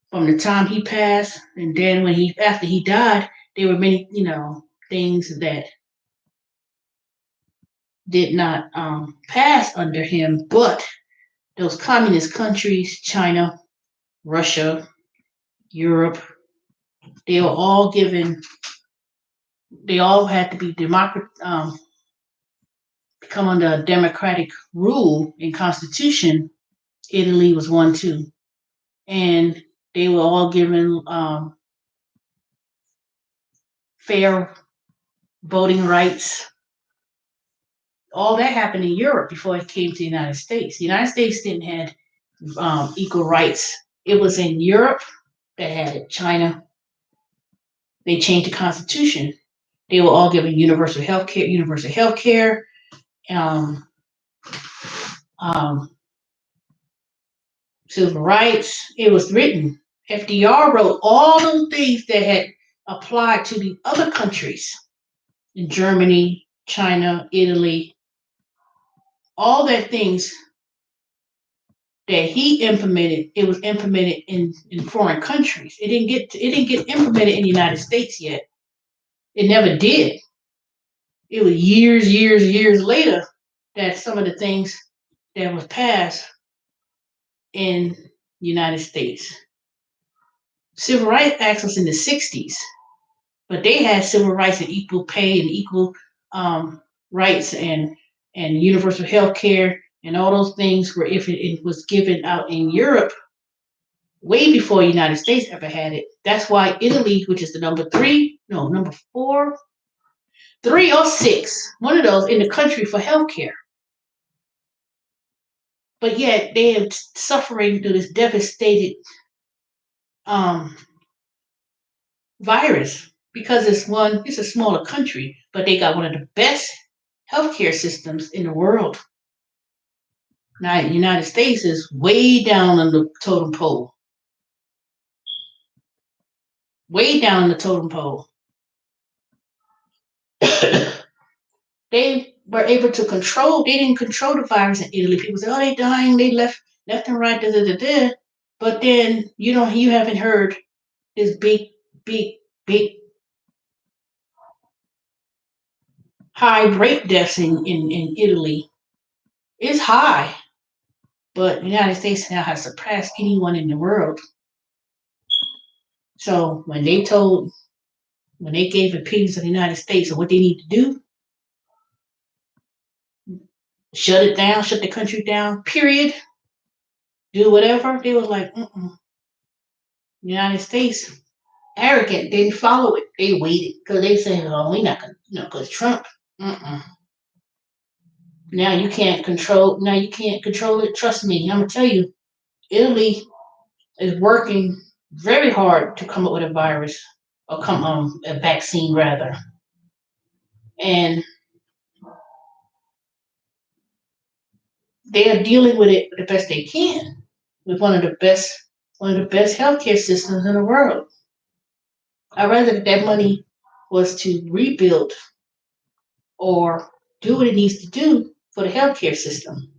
From the time he passed, and then after he died, there were many, things that did not pass under him, but those communist countries, China, Russia, Europe, they were all they all had to be come under a democratic rule and constitution. Italy was one too. And they were all given fair voting rights. All that happened in Europe before it came to the United States. The United States didn't have equal rights. It was in Europe that had it. China. They changed the constitution. They were all given universal health care, civil rights. It was written. FDR wrote all those things that had applied to the other countries in Germany, China, Italy, all that things that he implemented. It was implemented in foreign countries. It didn't get implemented in the United States yet. It never did. It was years later that some of the things that was passed in the United States. Civil Rights Act was in the 60s, but they had civil rights and equal pay and equal rights and universal health care and all those things where if it was given out in Europe way before the United States ever had it. That's why Italy, which is the number 4, 3 or 6, one of those in the country for healthcare. But yet they are suffering through this devastated virus because it's a smaller country, but they got one of the best healthcare systems in the world. Now, the United States is way down on the totem pole. Way down the totem pole. They were able to they didn't control the virus in Italy. People say, "Oh, they're dying, they left and right, But then you haven't heard this big high rate deaths in Italy. It's high, but the United States now has surpassed anyone in the world. So when they gave opinions of the United States of what they need to do, shut it down, shut the country down, period, do whatever, they was like, The United States, arrogant, didn't follow it. They waited because they said, "Oh, we're not gonna," because Trump. Now you can't control it. Trust me, I'm gonna tell you, Italy is working very hard to come up with a virus or a vaccine rather, and they are dealing with it the best they can with one of the best healthcare systems in the world. I'd rather that money was to rebuild or do what it needs to do for the healthcare system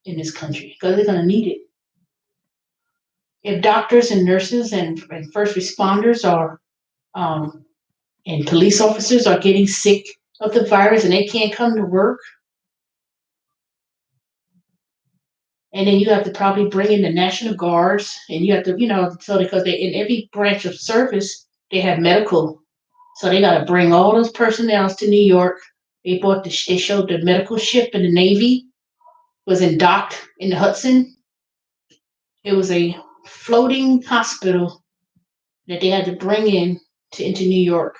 in this country because they're going to need it. If doctors and nurses and first responders are and police officers are getting sick of the virus and they can't come to work, and then you have to probably bring in the National Guards, and you have to, so because they in every branch of service they have medical, so they got to bring all those personnel to New York. They showed the medical ship in the Navy was in docked in the Hudson. It was a floating hospital that they had to bring into New York,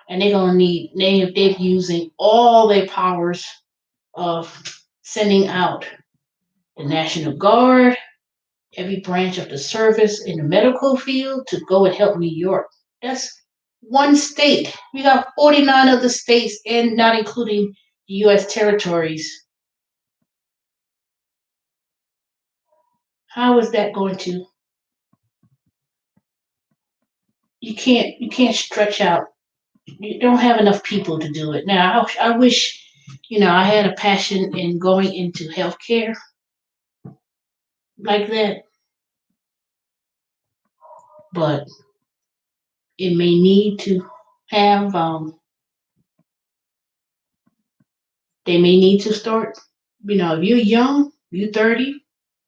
and they're using all their powers of sending out the National Guard, every branch of the service in the medical field to go and help New York. That's one state. We got 49 other states, and not including the U.S. territories. How is that going to? You can't stretch out. You don't have enough people to do it. Now, I wish, I had a passion in going into healthcare like that, but it may need to have, they may need to start, if you're young, you 30,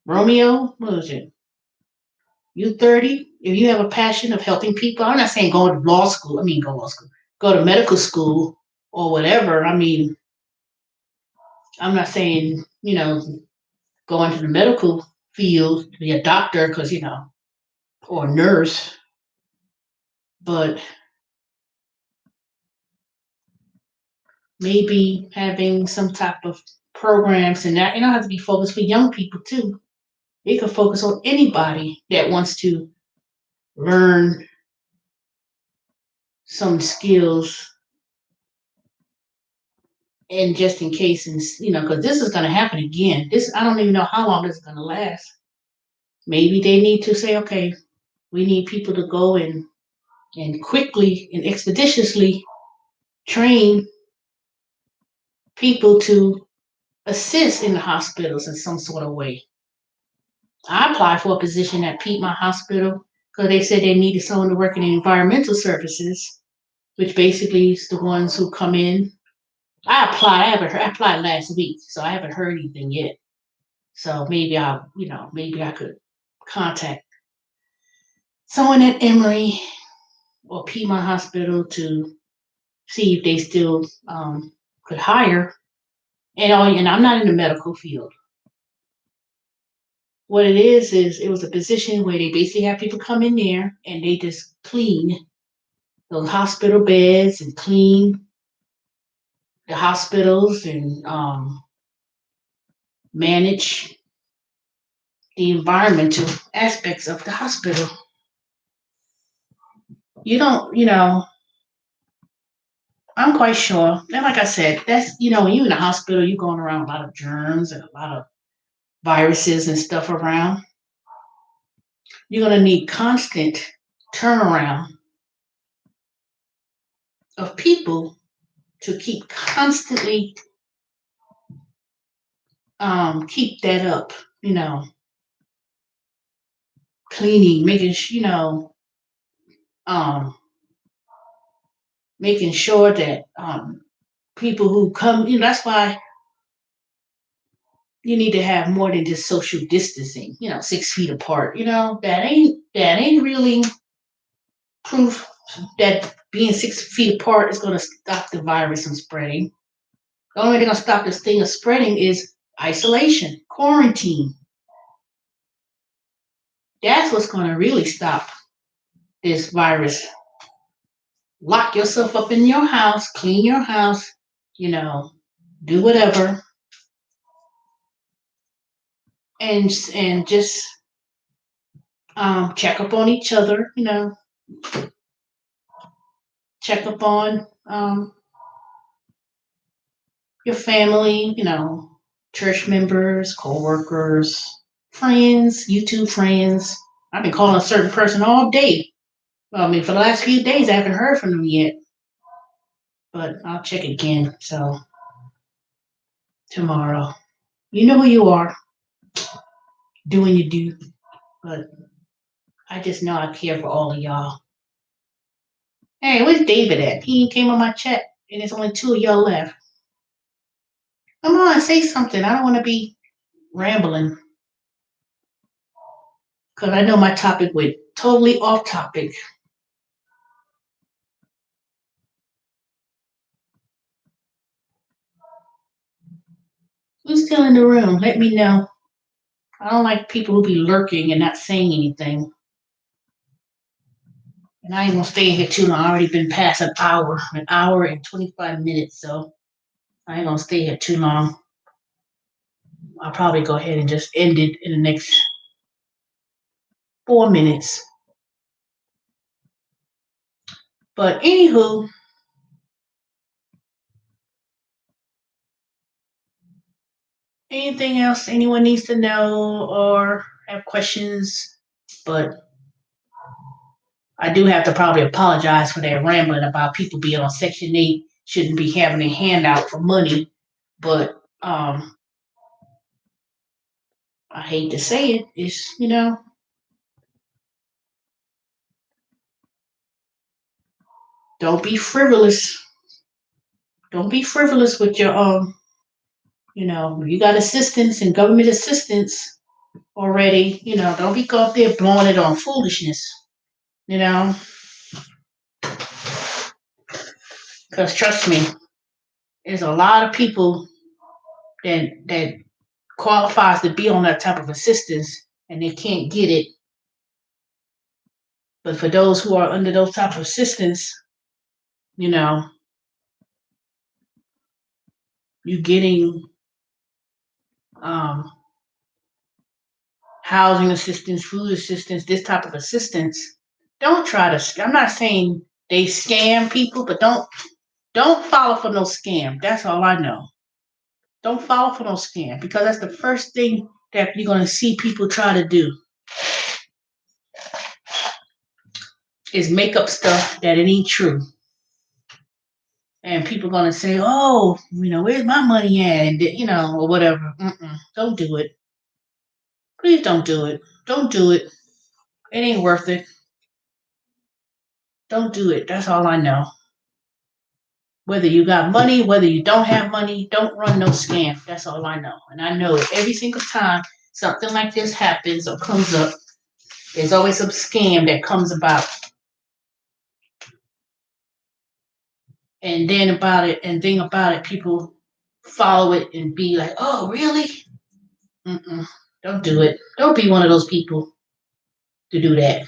Romeo, what is it? You 30, if you have a passion of helping people, I'm not saying go to law school, go to law school, go to medical school or whatever. I'm not saying, go into the medical field to be a doctor because, or a nurse, but maybe having some type of programs, and that, have to be focused for young people too. It could focus on anybody that wants to learn some skills, and just in case, and because this is going to happen again. I don't even know how long this is going to last. Maybe they need to say, okay, we need people to go and quickly and expeditiously train people to assist in the hospitals in some sort of way. I applied for a position at Piedmont Hospital because they said they needed someone to work in environmental services, which basically is the ones who come in. I applied. I applied last week, so I haven't heard anything yet. So maybe maybe I could contact someone at Emory or Piedmont Hospital to see if they still could hire. And I'm not in the medical field. What it is it was a position where they basically have people come in there and they just clean those hospital beds and clean the hospitals and manage the environmental aspects of the hospital. You don't, I'm quite sure. And like I said, that's, when you're in the hospital, you're going around a lot of germs and a lot of viruses and stuff around. You're going to need constant turnaround of people to keep constantly keep that up, cleaning, um, making sure that people who come, that's why you need to have more than just social distancing, 6 feet apart. That ain't really proof that being 6 feet apart is going to stop the virus from spreading. The only way they're going to stop this thing of spreading is isolation, quarantine. That's what's going to really stop this virus. Lock yourself up in your house, clean your house, do whatever, and just check up on each other, check up on your family, church members, co-workers, friends, YouTube friends. I've been calling a certain person all day. Well, for the last few days, I haven't heard from them yet. but I'll check again. So tomorrow, you know who you are, doing your due. But I just know I care for all of y'all. Hey, where's David at? He came on my chat, and there's only two of y'all left. Come on, say something. I don't want to be rambling because I know my topic went totally off topic. Who's still in the room? Let me know. I don't like people who be lurking and not saying anything. And I ain't gonna stay here too long. I already been past an hour and 25 minutes, so I ain't gonna stay here too long. I'll probably go ahead and just end it in the next 4 minutes. But anywho, anything else anyone needs to know or have questions? But I do have to probably apologize for that rambling about people being on Section 8 shouldn't be having a handout for money. But I hate to say it, it's, don't be frivolous. Don't be frivolous with your you got assistance and government assistance already, don't be go up there blowing it on foolishness, you know, because trust me, there's a lot of people that qualifies to be on that type of assistance and they can't get it. But for those who are under those type of assistance, you know, you getting um, housing assistance, food assistance, this type of assistance. Don't try to. I'm not saying they scam people, but don't follow for no scam. That's all I know. Don't follow for no scam because that's the first thing that you're gonna see people try to do is make up stuff that it ain't true. And people gonna say, "Oh, where's my money at?" And or whatever. Don't do it. Please don't do it. Don't do it. It ain't worth it. Don't do it. That's all I know. Whether you got money, whether you don't have money, don't run no scam. That's all I know. And I know it every single time something like this happens or comes up, there's always some scam that comes about. And then about it, people follow it and be like, "Oh, really? Don't do it. Don't be one of those people to do that."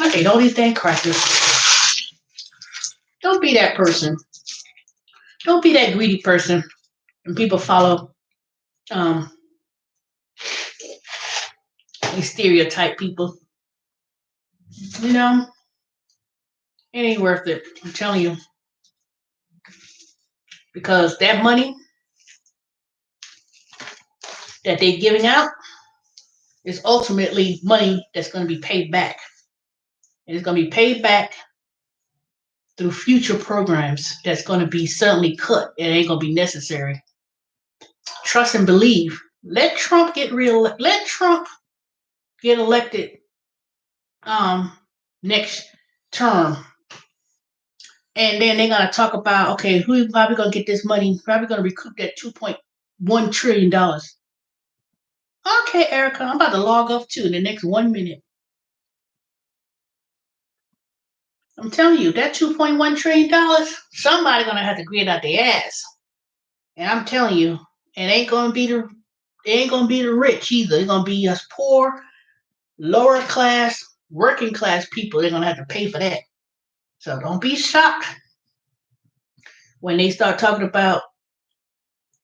I ate all these dang crackers. Don't be that person. Don't be that greedy person. And people follow um these stereotype people. You know, it ain't worth it. I'm telling you. Because that money that they're giving out is ultimately money that's going to be paid back. And it's going to be paid back through future programs that's going to be suddenly cut. It ain't going to be necessary. Trust and believe. Let Trump get elected next term. And then they're gonna talk about, okay, who's probably gonna get this money, probably gonna recoup that $2.1 trillion. Okay, Erica, I'm about to log off too in the next 1 minute. I'm telling you, that $2.1 trillion, somebody gonna have to grin out their ass. And I'm telling you, it ain't gonna be the rich either. It's gonna be us poor, lower class, working class people. They're gonna have to pay for that. So don't be shocked when they start talking about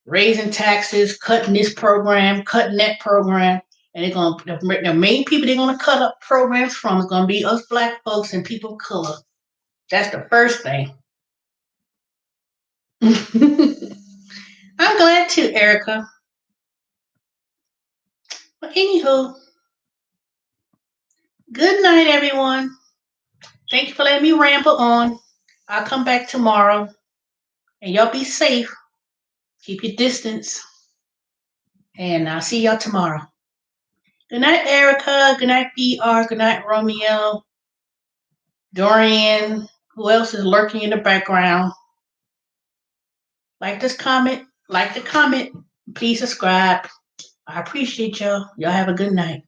raising taxes, cutting this program, cutting that program, and the main people they're gonna cut up programs from is gonna be us black folks and people of color. That's the first thing. I'm glad too, Erica. But anywho, good night, everyone. Thank you for letting me ramble on. I'll come back tomorrow, and y'all be safe. Keep your distance, and I'll see y'all tomorrow. Good night, Erica. Good night, PR. Good night, Romeo. Dorian. Who else is lurking in the background? Like this comment. Like the comment. Please subscribe. I appreciate y'all. Y'all have a good night.